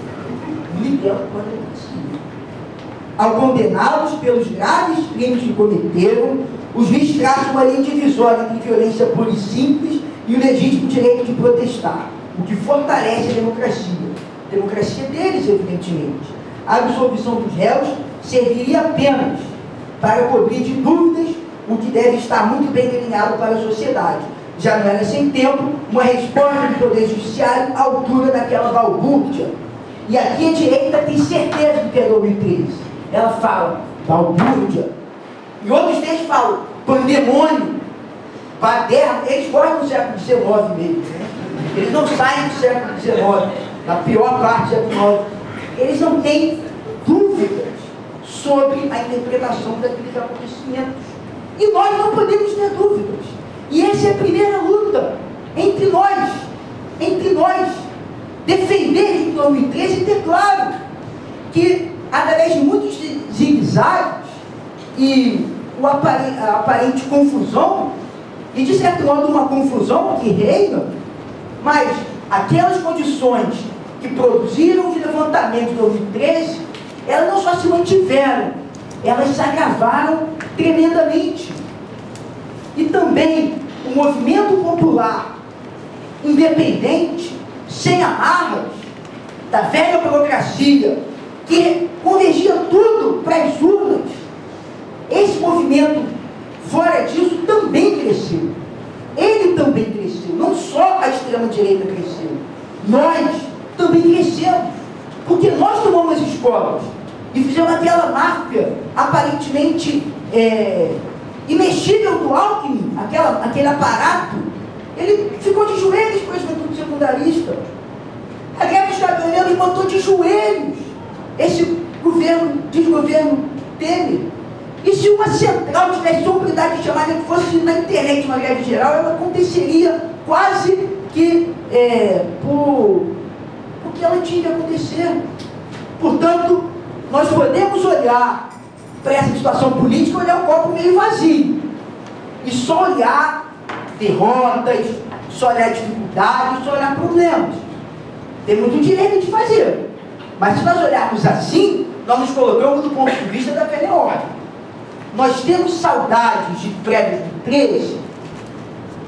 Um libelo pró-democracia. Ao condená-los pelos graves crimes que cometeram, o juiz traça uma linha divisória entre violência pura e simples e o legítimo direito de protestar, o que fortalece a democracia. A democracia deles, evidentemente. A absolvição dos réus serviria apenas para cobrir de dúvidas o que deve estar muito bem delineado para a sociedade. Já não era sem tempo uma resposta do Poder Judiciário à altura daquela balbúrdia. E aqui a direita tem certeza do que é 2013. Ela fala balbúrdia. E outros textos falam pandemônio, baderna. Eles gostam do século XIX mesmo, né? Eles não saem do século XIX, da pior parte do século XIX. Eles não têm dúvidas sobre a interpretação daqueles acontecimentos. E nós não podemos ter dúvidas. E essa é a primeira luta entre nós, defender em 2013 e ter claro que, através de muitos zigue-zagues e a aparente confusão, e de certo modo uma confusão que reina, mas aquelas condições que produziram o levantamento de 2013, elas não só se mantiveram, elas se agravaram tremendamente. E também o movimento popular independente, sem amarras, da velha burocracia, que convergia tudo para as urnas, esse movimento, fora disso, também cresceu. Ele também cresceu, não só a extrema-direita cresceu, nós também crescemos, porque nós tomamos as escolas e fizemos aquela máfia aparentemente imexível do Alckmin, aquele aparato. Ele ficou de joelhos para a juventude secundarista. A greve dos caminhoneiros botou de joelhos esse desgoverno Temer. E se uma central tivesse a oportunidade de chamar, que fosse na internet uma greve geral, ela aconteceria quase que porque ela tinha que acontecer. Portanto, nós podemos olhar para essa situação política e olhar o copo meio vazio. E só olhar derrotas, só olhar dificuldades, só olhar problemas. Temos o direito de fazer. Mas se nós olharmos assim, nós nos colocamos do ponto de vista da velha ordem. Nós temos saudades de pré-2013,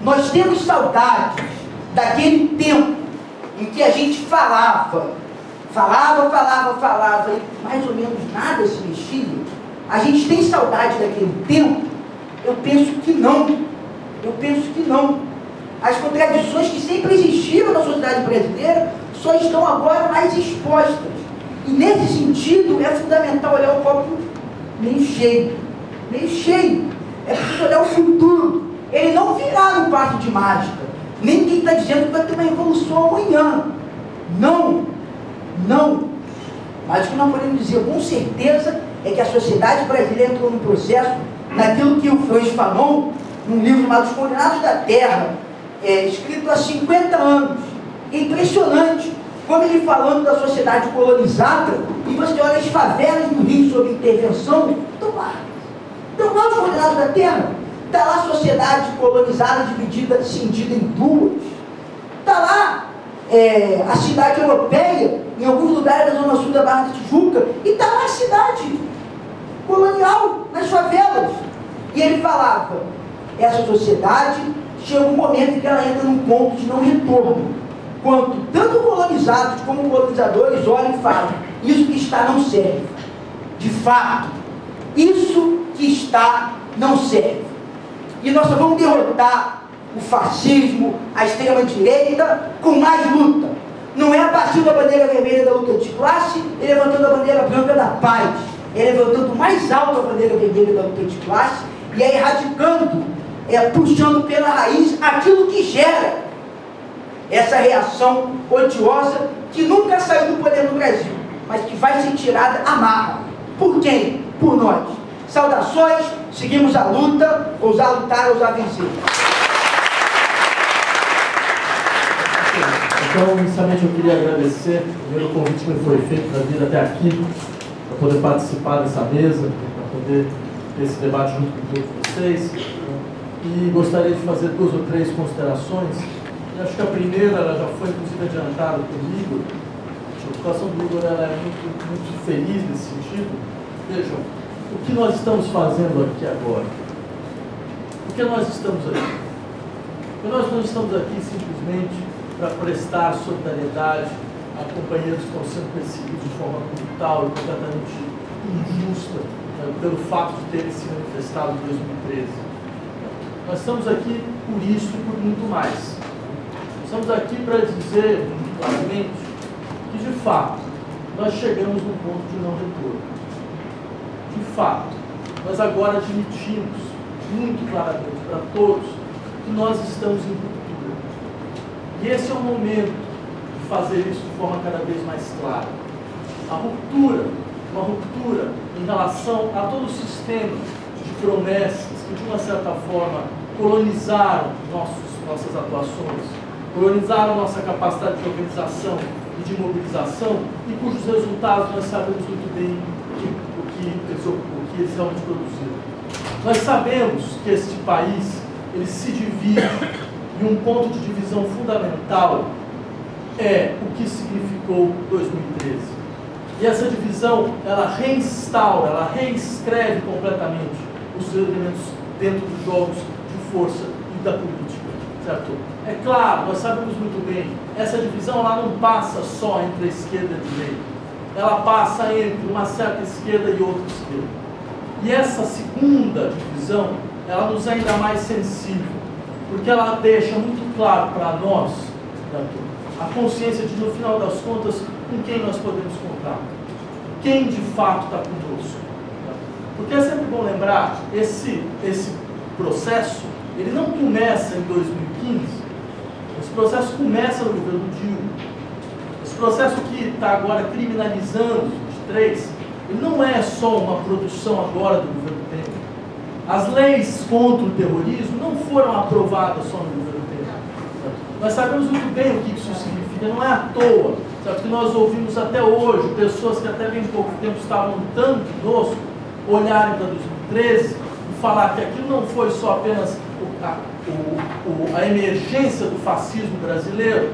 nós temos saudades daquele tempo em que a gente falava, e mais ou menos nada se mexia. A gente tem saudade daquele tempo? Eu penso que não. As contradições que sempre existiram na sociedade brasileira só estão agora mais expostas. E nesse sentido é fundamental olhar o copo meio cheio. É preciso olhar o futuro. Ele não virá num passo de mágica. Nem quem está dizendo que vai ter uma revolução amanhã. Não. Mas o que nós podemos dizer com certeza é que a sociedade brasileira entrou num processo, naquilo que o Franz Fanon, num livro chamado Os Condenados da Terra, escrito há 50 anos. É impressionante como ele falando da sociedade colonizada, e você olha as favelas no Rio sob intervenção, estão lá os Condenados da Terra. Está lá a sociedade colonizada, dividida, cindida em duas. Está lá a cidade europeia, em alguns lugares da zona sul da Barra da Tijuca, e está lá a cidade colonial, nas favelas. E ele falava, essa sociedade chega um momento em que ela entra num ponto de não retorno, quando tanto colonizados como colonizadores olham e falam, isso que está não serve. De fato, isso que está não serve. E nós só vamos derrotar o fascismo, a extrema-direita, com mais luta. Não é abaixando a bandeira vermelha da luta de classe e levantando a bandeira branca da paz. É levantando mais alto a bandeira vermelha da luta de classe e é erradicando, puxando pela raiz aquilo que gera essa reação odiosa que nunca saiu do poder no Brasil, mas que vai ser tirada à marra. Por quem? Por nós. Saudações, seguimos a luta, ousar lutar, ousar vencer. Então, inicialmente, eu queria agradecer o convite que me foi feito para vir até aqui, para poder participar dessa mesa, para poder ter esse debate junto com todos vocês. E gostaria de fazer 2 ou 3 considerações. Eu acho que a primeira ela já foi, inclusive, adiantada pelo Igor. A situação do Igor ela é muito feliz nesse sentido. Vejam, o que nós estamos fazendo aqui agora? Por que nós estamos aqui? Porque nós não estamos aqui simplesmente para prestar solidariedade a companheiros que estão sendo perseguidos de forma brutal e completamente injusta, pelo fato de terem se manifestado em 2013. Nós estamos aqui por isso e por muito mais. Estamos aqui para dizer claramente que, de fato, nós chegamos num ponto de não retorno. De fato, nós agora admitimos muito claramente para todos que nós estamos em ruptura. E esse é o momento de fazer isso de forma cada vez mais clara. A ruptura, uma ruptura em relação a todo o sistema de promessas que, de uma certa forma, colonizaram nossas atuações, colonizaram nossa capacidade de organização e de mobilização, e cujos resultados nós sabemos muito bem o que eles realmente produziram. Nós sabemos que este país ele se divide e um ponto de divisão fundamental é o que significou 2013. E essa divisão, ela reinstaura, ela reescreve completamente os elementos dentro dos jogos de força e da política, certo? É claro, nós sabemos muito bem, essa divisão ela não passa só entre a esquerda e a direita, ela passa entre uma certa esquerda e outra esquerda. E essa segunda divisão, ela nos é ainda mais sensível, porque ela deixa muito claro para nós, certo? A consciência de, no final das contas, com quem nós podemos contar, quem de fato está conosco. Porque é sempre bom lembrar, esse processo, ele não começa em 2015, esse processo começa no governo Dilma. Esse processo que está agora criminalizando os 23, ele não é só uma produção agora do governo Temer. As leis contra o terrorismo não foram aprovadas só no governo Temer. Nós sabemos muito bem o que isso significa, não é à toa. Sabe, que nós ouvimos até hoje pessoas que até bem pouco tempo estavam lutando conosco, olharem para 2013 e falar que aquilo não foi só apenas a emergência do fascismo brasileiro,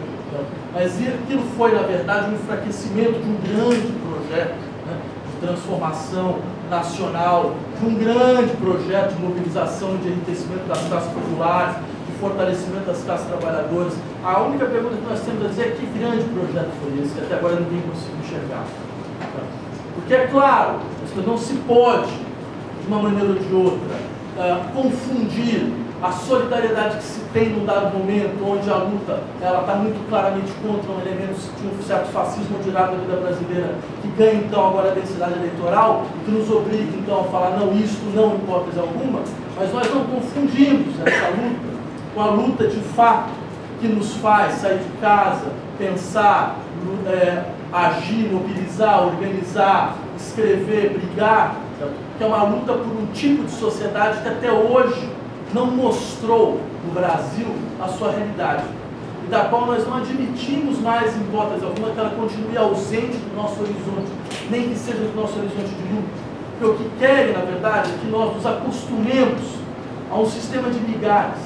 mas aquilo foi, na verdade, um enfraquecimento de um grande projeto, né, de transformação nacional, de um grande projeto de mobilização e de enriquecimento das classes populares, de fortalecimento das classes trabalhadoras. A única pergunta que nós temos a dizer é que grande projeto foi esse, que até agora ninguém conseguiu enxergar. Porque, é claro, não se pode, de uma maneira ou de outra, confundir a solidariedade que se tem num dado momento, onde a luta está muito claramente contra um elemento de um certo fascismo moderado da vida brasileira, que ganha então agora a densidade eleitoral, e que nos obriga então a falar, não, isto não, em hipótese alguma, mas nós não confundimos essa luta com a luta de fato que nos faz sair de casa, pensar, agir, mobilizar, organizar, escrever, brigar, que é uma luta por um tipo de sociedade que até hoje não mostrou no Brasil a sua realidade, e da qual nós não admitimos mais, em hipótese alguma, que ela continue ausente do nosso horizonte, nem que seja do nosso horizonte de luta. Porque o que querem, na verdade, é que nós nos acostumemos a um sistema de migalhas,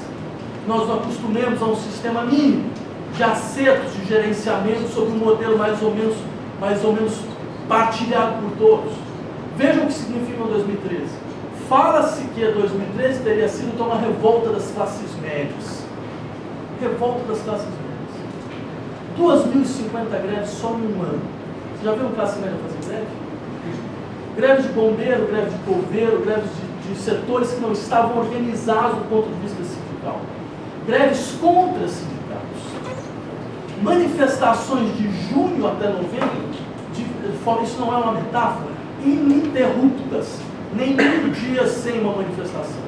nós nos acostumemos a um sistema mínimo de acertos, de gerenciamento sobre um modelo mais ou menos partilhado por todos. Vejam o que significa 2013. Fala-se que 2013 teria sido então uma revolta das classes médias. Revolta das classes médias. 2.050 greves só em um ano. Você já viu uma classe média fazer greve? Greve de bombeiro, greve de coveiro, greves de setores que não estavam organizados do ponto de vista sindical. Greves contra sindicatos. Manifestações de junho até novembro, isso não é uma metáfora, ininterruptas. Nenhum dia sem uma manifestação.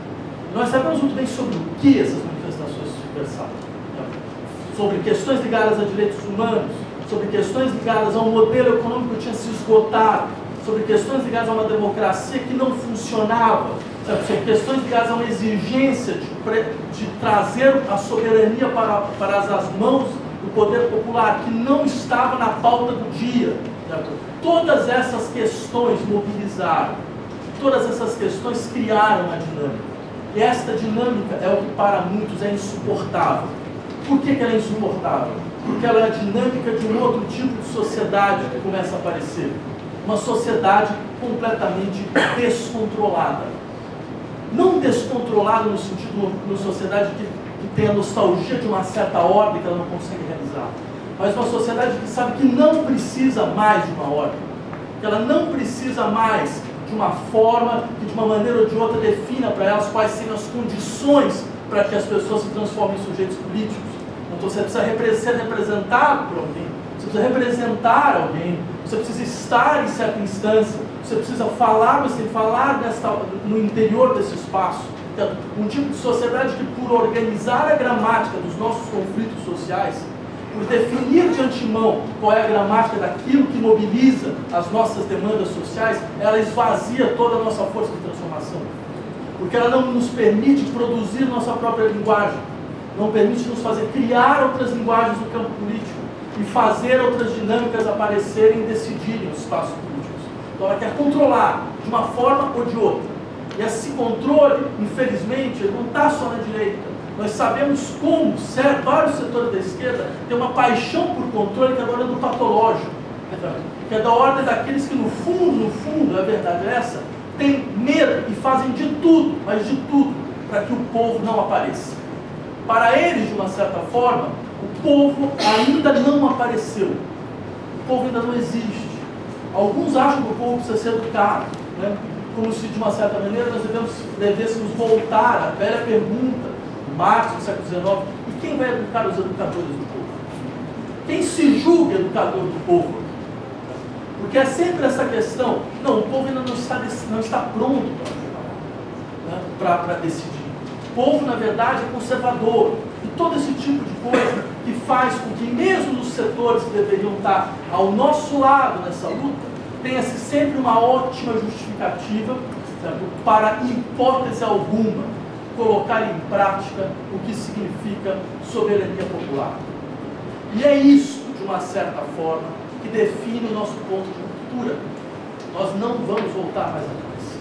Nós sabemos muito bem sobre o que essas manifestações se versaram. Sobre questões ligadas a direitos humanos, sobre questões ligadas a um modelo econômico que tinha se esgotado, sobre questões ligadas a uma democracia que não funcionava, sobre questões ligadas a uma exigência de trazer a soberania para as mãos do poder popular, que não estava na pauta do dia. Certo? Todas essas questões mobilizaram, todas essas questões criaram a dinâmica. E esta dinâmica é o que para muitos é insuportável. Por que ela é insuportável? Porque ela é a dinâmica de um outro tipo de sociedade que começa a aparecer. Uma sociedade completamente descontrolada. Não descontrolada no sentido de uma sociedade que tem a nostalgia de uma certa ordem que ela não consegue realizar. Mas uma sociedade que sabe que não precisa mais de uma ordem. Que ela não precisa mais de uma forma que de uma maneira ou de outra defina para elas quais são as condições para que as pessoas se transformem em sujeitos políticos. Então você precisa ser representado por alguém, você precisa representar alguém, você precisa estar em certa instância, você precisa falar, você tem que falar no interior desse espaço. Então, um tipo de sociedade que, por organizar a gramática dos nossos conflitos sociais, por definir de antemão qual é a gramática daquilo que mobiliza as nossas demandas sociais, ela esvazia toda a nossa força de transformação. Porque ela não nos permite produzir nossa própria linguagem, não permite nos fazer criar outras linguagens no campo político e fazer outras dinâmicas aparecerem e decidirem os espaços políticos. Então ela quer controlar de uma forma ou de outra. E esse controle, infelizmente, ele não está só na direita. Nós sabemos como, certo, vários setores da esquerda têm uma paixão por controle que agora é do patológico, que é da ordem daqueles que no fundo, a verdade é essa, têm medo e fazem de tudo, mas de tudo, para que o povo não apareça. Para eles, de uma certa forma, o povo ainda não apareceu. O povo ainda não existe. Alguns acham que o povo precisa ser educado, né? Como se, de uma certa maneira, nós devêssemos voltar à velha pergunta, Marx, no século XIX, e quem vai educar os educadores do povo? Quem se julga educador do povo? Porque é sempre essa questão, não, o povo ainda não está pronto para decidir. O povo, na verdade, é conservador. E todo esse tipo de coisa que faz com que, mesmo nos setores que deveriam estar ao nosso lado nessa luta, tenha-se sempre uma ótima justificativa, certo? Para, em hipótese alguma, colocar em prática o que significa soberania popular. E é isso, de uma certa forma, que define o nosso ponto de ruptura. Nós não vamos voltar mais atrás.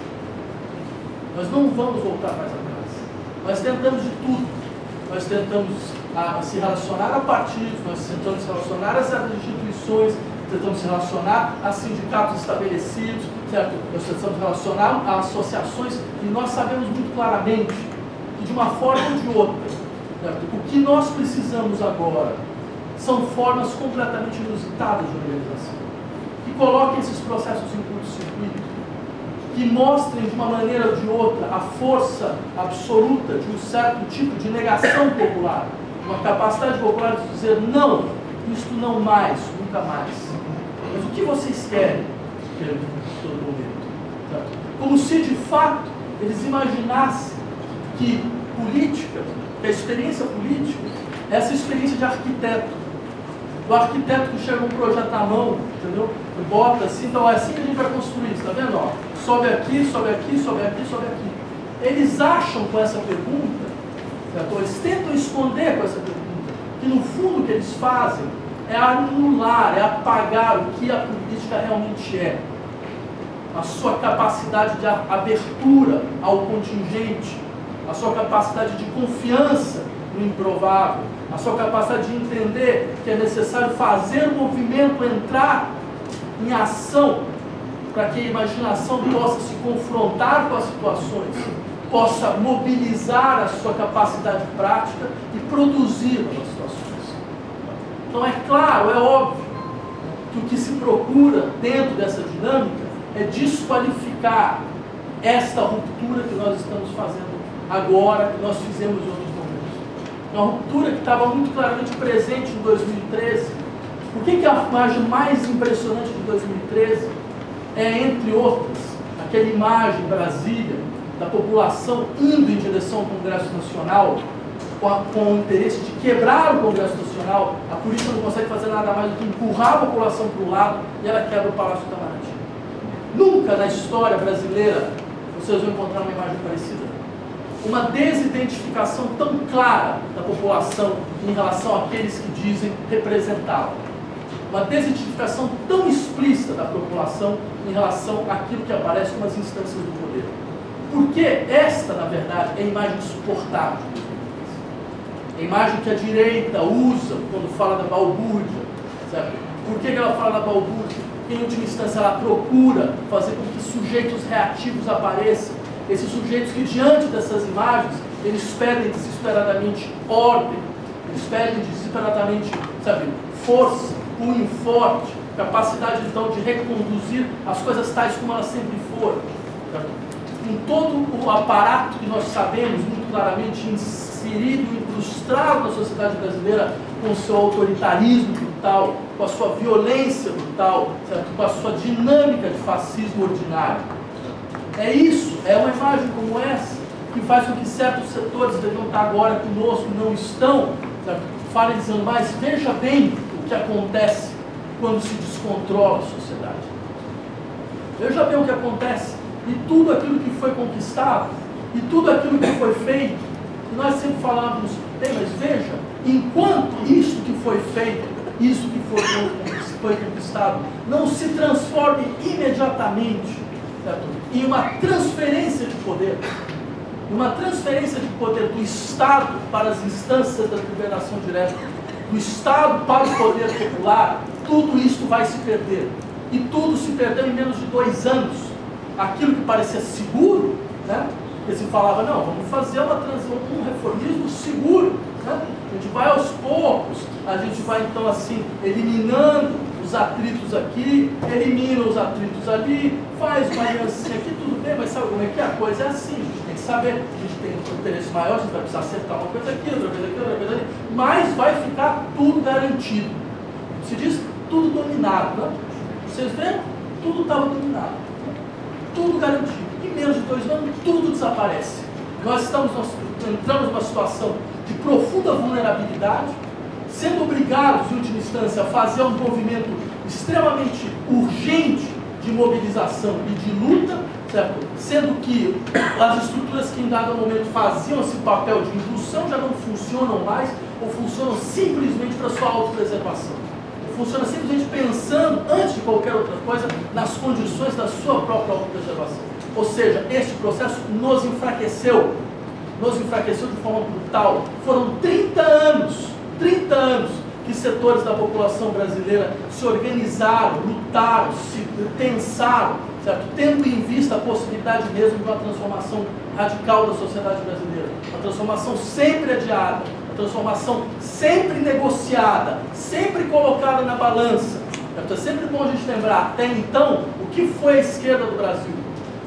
Nós não vamos voltar mais atrás. Nós tentamos de tudo. Nós tentamos se relacionar a partidos, nós tentamos se relacionar a certas instituições, tentamos se relacionar a sindicatos estabelecidos, certo? Nós tentamos relacionar a associações, e nós sabemos muito claramente que, de uma forma ou de outra, certo? O que nós precisamos agora são formas completamente inusitadas de organização, que coloquem esses processos em curto-circuito, que mostrem de uma maneira ou de outra a força absoluta de um certo tipo de negação popular, uma capacidade popular de dizer não, isto não mais, nunca mais. Mas o que vocês querem? Pergunto todo momento. Certo? Como se de fato eles imaginassem que política, que a experiência política é essa experiência de arquiteto. O arquiteto que chega um projeto na mão, entendeu? E bota assim, então é assim que a gente vai construir, está vendo? Ó, sobe aqui, sobe aqui, sobe aqui, sobe aqui. Eles acham com essa pergunta, certo? Eles tentam esconder com essa pergunta, que no fundo o que eles fazem é anular, é apagar o que a política realmente é. A sua capacidade de abertura ao contingente, a sua capacidade de confiança no improvável, a sua capacidade de entender que é necessário fazer o movimento entrar em ação para que a imaginação possa se confrontar com as situações, possa mobilizar a sua capacidade prática e produzir novas situações. Então é claro, é óbvio que o que se procura dentro dessa dinâmica é desqualificar esta ruptura que nós estamos fazendo agora, que nós fizemos em outros momentos. Uma ruptura que estava muito claramente presente em 2013. Por que a imagem mais impressionante de 2013 é, entre outras, aquela imagem em Brasília da população indo em direção ao Congresso Nacional com o interesse de quebrar o Congresso Nacional? A polícia não consegue fazer nada mais do que empurrar a população para o lado e ela quebra o Palácio Itamaraty. Nunca na história brasileira vocês vão encontrar uma imagem parecida. uma desidentificação tão clara da população em relação àqueles que dizem representá-la. Uma desidentificação tão explícita da população em relação àquilo que aparece como as instâncias do poder. Porque esta, na verdade, é a imagem suportável. A imagem que a direita usa quando fala da balbúrdia. Sabe? Por que ela fala da balbúrdia? Porque, em última instância, ela procura fazer com que sujeitos reativos apareçam. Esses sujeitos que, diante dessas imagens, eles pedem desesperadamente ordem, eles pedem desesperadamente, sabe, força, punho forte, capacidade, então, de reconduzir as coisas tais como elas sempre foram. Sabe? Com todo o aparato que nós sabemos muito claramente inserido, incrustado na sociedade brasileira, com o seu autoritarismo brutal, com a sua violência brutal, certo? Com a sua dinâmica de fascismo ordinário. É isso, é uma imagem como essa, que faz com que certos setores deviam estar agora conosco e não estão, certo? Falem dizendo, mas veja bem o que acontece quando se descontrola a sociedade. Veja bem o que acontece. E tudo aquilo que foi conquistado, e tudo aquilo que foi feito, e nós sempre falávamos, bem, mas veja, enquanto isso que foi feito, isso que foi conquistado, não se transforme imediatamente, certo? Em uma transferência de poder do Estado para as instâncias da liberação direta, do Estado para o poder popular, tudo isso vai se perder. E tudo se perdeu em menos de 2 anos. Aquilo que parecia seguro, né? Porque se falava, não, vamos fazer um reformismo seguro, né? A gente vai aos poucos, a gente vai então assim, eliminando os atritos aqui, elimina os atritos ali, faz uma aliancinha aqui, tudo bem, mas sabe como é que é? A coisa é assim, a gente tem que saber, a gente tem um interesse maior, a gente vai precisar acertar uma coisa aqui, outra coisa aqui, outra coisa ali, mas vai ficar tudo garantido. Se diz tudo dominado, né? Vocês veem? Tudo estava dominado. Tudo garantido. Em menos de 2 anos, tudo desaparece. Nós entramos numa situação de profunda vulnerabilidade, sendo obrigados, em última instância, a fazer um movimento extremamente urgente de mobilização e de luta, certo? Sendo que as estruturas que em dado momento faziam esse papel de indução já não funcionam mais, ou funcionam simplesmente para sua autopreservação. Funciona simplesmente pensando, antes de qualquer outra coisa, nas condições da sua própria autopreservação. Ou seja, este processo nos enfraqueceu de forma brutal. Foram 30 anos que setores da população brasileira se organizaram, lutaram, se pensaram, certo? Tendo em vista a possibilidade mesmo de uma transformação radical da sociedade brasileira. Uma transformação sempre adiada, uma transformação sempre negociada, sempre colocada na balança. É sempre bom a gente lembrar, até então, o que foi a esquerda do Brasil.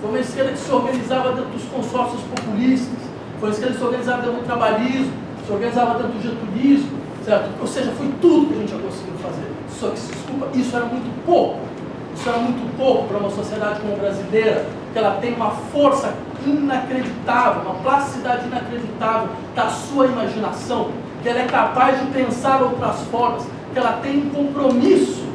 Foi uma esquerda que se organizava dentro dos consórcios populistas, foi uma esquerda que se organizava dentro do trabalhismo, se organizava dentro do getulismo, certo? Ou seja, foi tudo que a gente já conseguiu fazer. Só que, desculpa, isso era muito pouco. Isso era muito pouco para uma sociedade como a brasileira, que ela tem uma força inacreditável, uma plasticidade inacreditável da sua imaginação, que ela é capaz de pensar outras formas, que ela tem um compromisso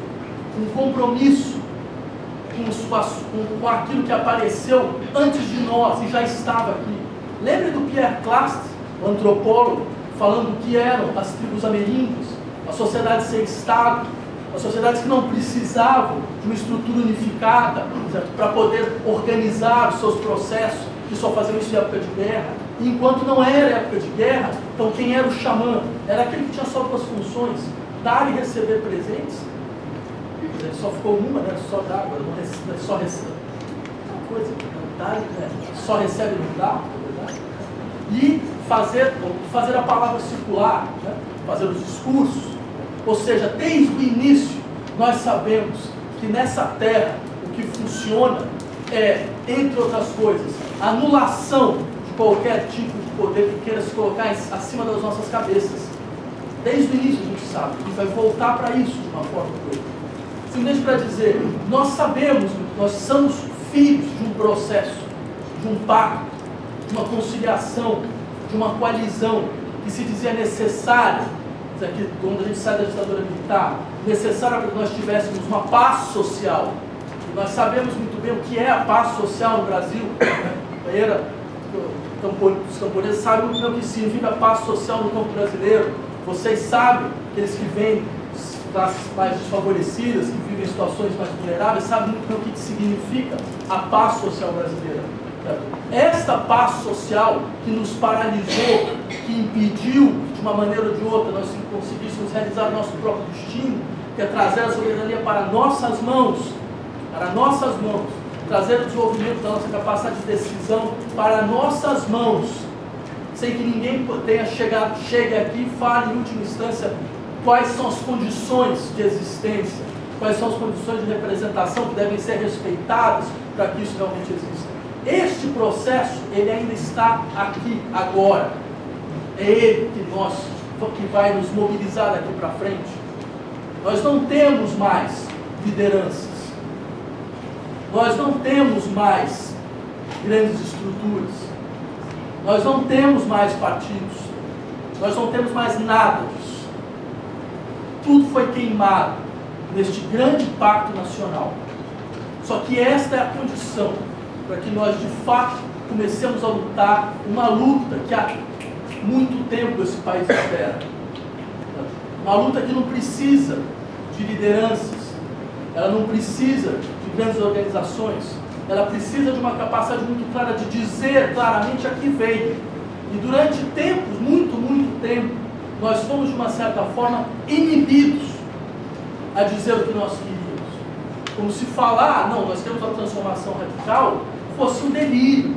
com aquilo que apareceu antes de nós e já estava aqui. Lembre do Pierre Clastres, o antropólogo, falando que eram as tribos ameríndias, a sociedade sem Estado, as sociedades que não precisavam de uma estrutura unificada para poder organizar os seus processos, que só faziam isso em época de guerra. E enquanto não era época de guerra, então quem era o xamã? Era aquele que tinha só 2 funções, dar e receber presentes. Ele só ficou uma, né? Só dá, agora não só recebe. Uma coisa, dar, né? Só recebe e não dá, na verdade. E fazer a palavra circular, né? Fazer os discursos. Ou seja, desde o início, nós sabemos que nessa terra o que funciona é, entre outras coisas, a anulação de qualquer tipo de poder que queira se colocar acima das nossas cabeças. Desde o início a gente sabe que vai voltar para isso de uma forma ou outra. Simplesmente para dizer, nós sabemos, nós somos filhos de um processo, de um pacto, de uma conciliação, de uma coalizão que se dizia necessária, que quando a gente sai da ditadura militar, necessária para que nós tivéssemos uma paz social. E nós sabemos muito bem o que é a paz social no Brasil. A companheira os camponeses sabem muito bem o que significa paz social no campo brasileiro. Vocês sabem, aqueles que vêm das classes mais desfavorecidas, que vivem em situações mais vulneráveis, sabem muito bem o que significa a paz social brasileira. Esta paz social que nos paralisou, que impediu, de uma maneira ou de outra, nós conseguíssemos realizar o nosso próprio destino, que é trazer a soberania para nossas mãos, trazer o desenvolvimento da nossa capacidade de decisão para nossas mãos, sem que ninguém chegue aqui e fale em última instância quais são as condições de existência, quais são as condições de representação que devem ser respeitadas para que isso realmente exista. Este processo, ele ainda está aqui, agora. É ele que vai nos mobilizar daqui para frente. Nós não temos mais lideranças. Nós não temos mais grandes estruturas. Nós não temos mais partidos. Nós não temos mais nada disso. Tudo foi queimado neste grande pacto nacional. Só que esta é a condição para que nós, de fato, comecemos a lutar uma luta que há muito tempo esse país espera. Uma luta que não precisa de lideranças, ela não precisa de grandes organizações, ela precisa de uma capacidade muito clara de dizer claramente a que veio. E durante tempos, muito tempo, nós fomos, de uma certa forma, inibidos a dizer o que nós queríamos. Como se falar, não, nós queremos uma transformação radical, fosse um delírio,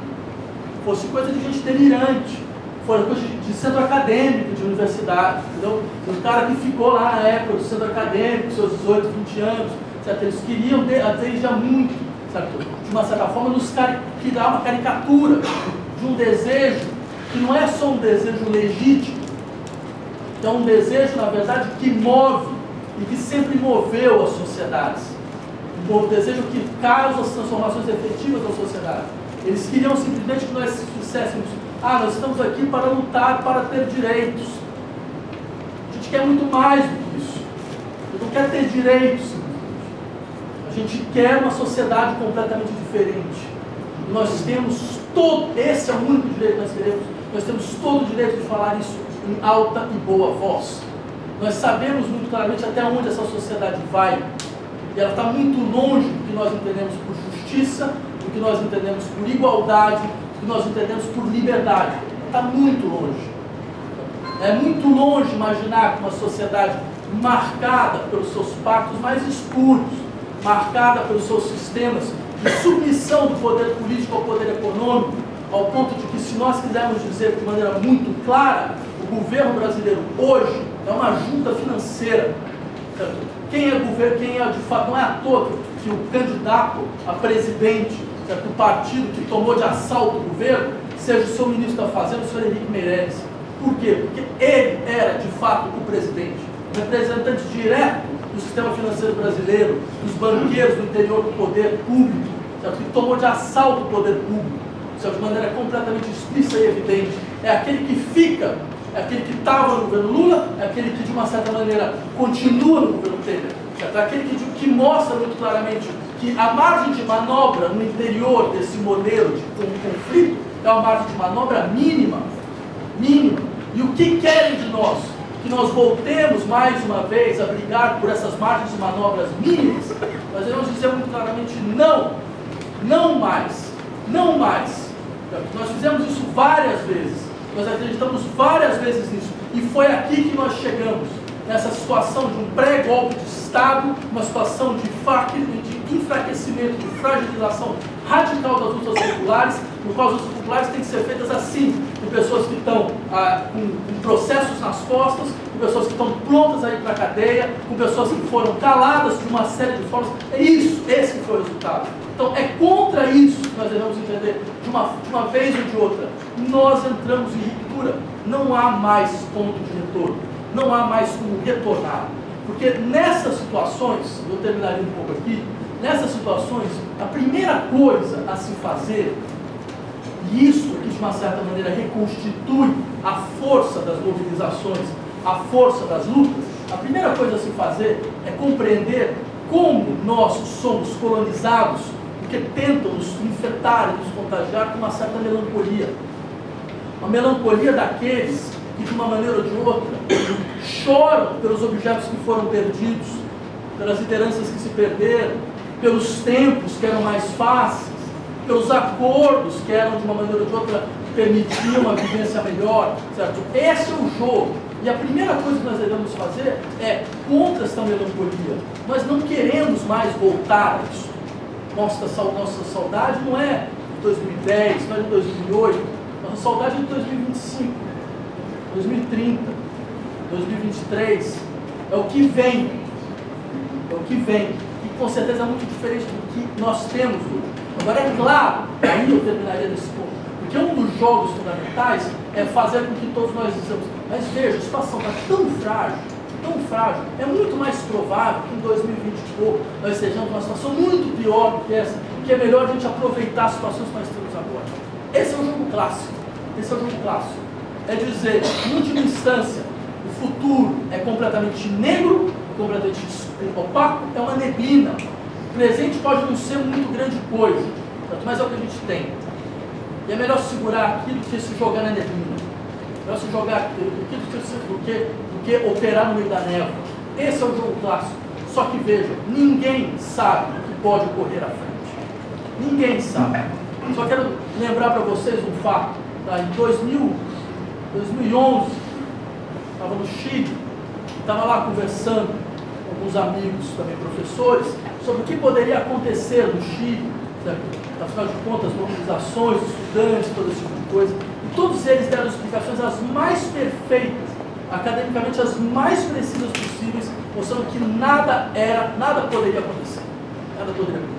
fosse coisa de gente delirante, fosse coisa de centro acadêmico, de universidade, entendeu? O cara que ficou lá na época do centro acadêmico, seus 18, 20 anos, certo? Eles queriam, desde já muito, certo? De uma certa forma, nos criar uma caricatura de um desejo que não é só um desejo legítimo, que é um desejo, na verdade, que move e que sempre moveu as sociedades. Um desejo que causa as transformações efetivas da sociedade. Eles queriam simplesmente que nós disséssemos: nós estamos aqui para lutar, para ter direitos. A gente quer muito mais do que isso. A gente não quer ter direitos. A gente quer uma sociedade completamente diferente. E nós temos esse é o único direito que nós queremos. Nós temos todo o direito de falar isso em alta e boa voz. Nós sabemos muito claramente até onde essa sociedade vai. E ela está muito longe do que nós entendemos por justiça, do que nós entendemos por igualdade, do que nós entendemos por liberdade. Está muito longe. É muito longe imaginar uma sociedade marcada pelos seus pactos mais escuros, marcada pelos seus sistemas de submissão do poder político ao poder econômico, ao ponto de que, se nós quisermos dizer de maneira muito clara, o governo brasileiro hoje é uma junta financeira. Quem é governo, quem é de fato, não é à toa que o candidato a presidente do partido que tomou de assalto o governo seja o seu ministro da Fazenda, o senhor Henrique Meirelles. Por quê? Porque ele era de fato o presidente, o representante direto do sistema financeiro brasileiro, dos banqueiros do interior do poder público, certo? Que tomou de assalto o poder público, certo? De maneira completamente explícita e evidente. É aquele que fica. É aquele que estava no governo Lula, é aquele que, de uma certa maneira, continua no governo Temer. É aquele que mostra muito claramente que a margem de manobra no interior desse modelo de conflito é uma margem de manobra mínima. E o que querem de nós? Que nós voltemos mais uma vez a brigar por essas margens de manobras mínimas? Nós devemos dizer muito claramente não mais. Nós fizemos isso várias vezes. Nós acreditamos várias vezes nisso. E foi aqui que nós chegamos, nessa situação de um pré-golpe de Estado, uma situação de enfraquecimento, de fragilização radical das lutas populares, no qual as lutas populares têm que ser feitas assim, com pessoas que estão com processos nas costas, com pessoas que estão prontas a ir para a cadeia, com pessoas que foram caladas de uma série de formas. É isso, esse foi o resultado. Então é contra isso que nós devemos entender, de uma vez ou de outra. Nós entramos em ruptura, não há mais ponto de retorno, não há mais como retornar. Porque nessas situações, eu terminaria um pouco aqui, nessas situações, a primeira coisa a se fazer, e isso aqui de uma certa maneira reconstitui a força das mobilizações, a força das lutas, a primeira coisa a se fazer é compreender como nós somos colonizados, porque tentam nos infectar e nos contagiar com uma certa melancolia. uma melancolia daqueles que, de uma maneira ou de outra, choram pelos objetos que foram perdidos, pelas lideranças que se perderam, pelos tempos que eram mais fáceis, pelos acordos que eram, de uma maneira ou de outra, permitiam uma vivência melhor, certo? Esse é o jogo. E a primeira coisa que nós devemos fazer é contra esta melancolia. Nós não queremos mais voltar a isso. Nossa saudade não é de 2010, não é de 2008. Nossa saudade é de 2025, 2030, 2023. É o que vem. É o que vem. E com certeza é muito diferente do que nós temos hoje. Agora, é claro, aí eu terminaria desse ponto. Porque um dos jogos fundamentais é fazer com que todos nós dizemos, mas veja, a situação está tão frágil, é muito mais provável que em 2020 e pouco nós estejamos numa situação muito pior do que essa, que é melhor a gente aproveitar as situações que nós temos agora. Esse é o jogo clássico. É dizer, em última instância, o futuro é completamente negro, completamente opaco, é uma neblina. O presente pode não ser muito grande coisa, mas é o que a gente tem. E é melhor segurar aquilo do que se jogar na neblina. É melhor se jogar aquilo do que operar no meio da névoa. Esse é o jogo clássico. Só que veja, ninguém sabe o que pode ocorrer à frente. Ninguém sabe. Só quero lembrar para vocês um fato. Tá? Em 2011, estava no Chile, estava lá conversando com alguns amigos, também professores, sobre o que poderia acontecer no Chile. Afinal de contas, mobilizações, estudantes, todo esse tipo de coisa. E todos eles deram explicações as mais perfeitas, academicamente as mais precisas possíveis, mostrando que nada poderia acontecer. Nada poderia acontecer.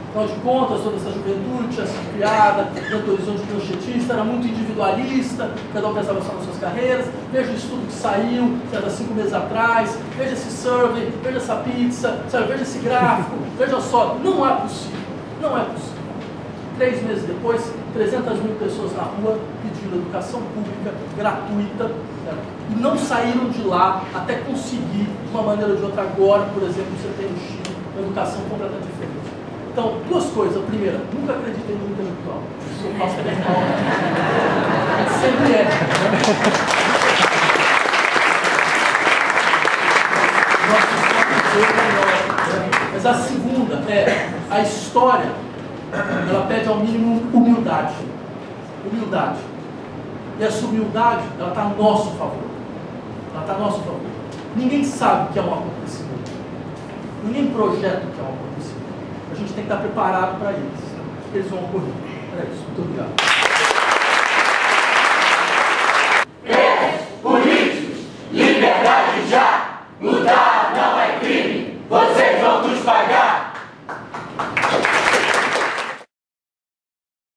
Afinal de contas, toda essa juventude tinha sido criada dentro do horizonte piochetista, era muito individualista, cada um pensava só nas suas carreiras. Veja o estudo que saiu, há 5 meses atrás, veja esse survey, veja essa pizza, veja esse gráfico, veja só, não é possível. Não é possível. 3 meses depois, 300 mil pessoas na rua pedindo educação pública gratuita, certo? E não saíram de lá até conseguir, de uma maneira ou de outra, agora, por exemplo, você tem no Chile, uma educação completamente diferente. Então, 2 coisas. A primeira, nunca acreditei no intelectual. Isso eu faço intelectual. Sempre é. Mas a segunda é a história, ela pede ao mínimo humildade. Humildade. E essa humildade, ela está a nosso favor. Ela está a nosso favor. Ninguém sabe o que é um acontecimento. Ninguém projeta o que é um acontecimento. A gente tem que estar preparado para eles. Eles vão ocorrer. É isso. Muito obrigado.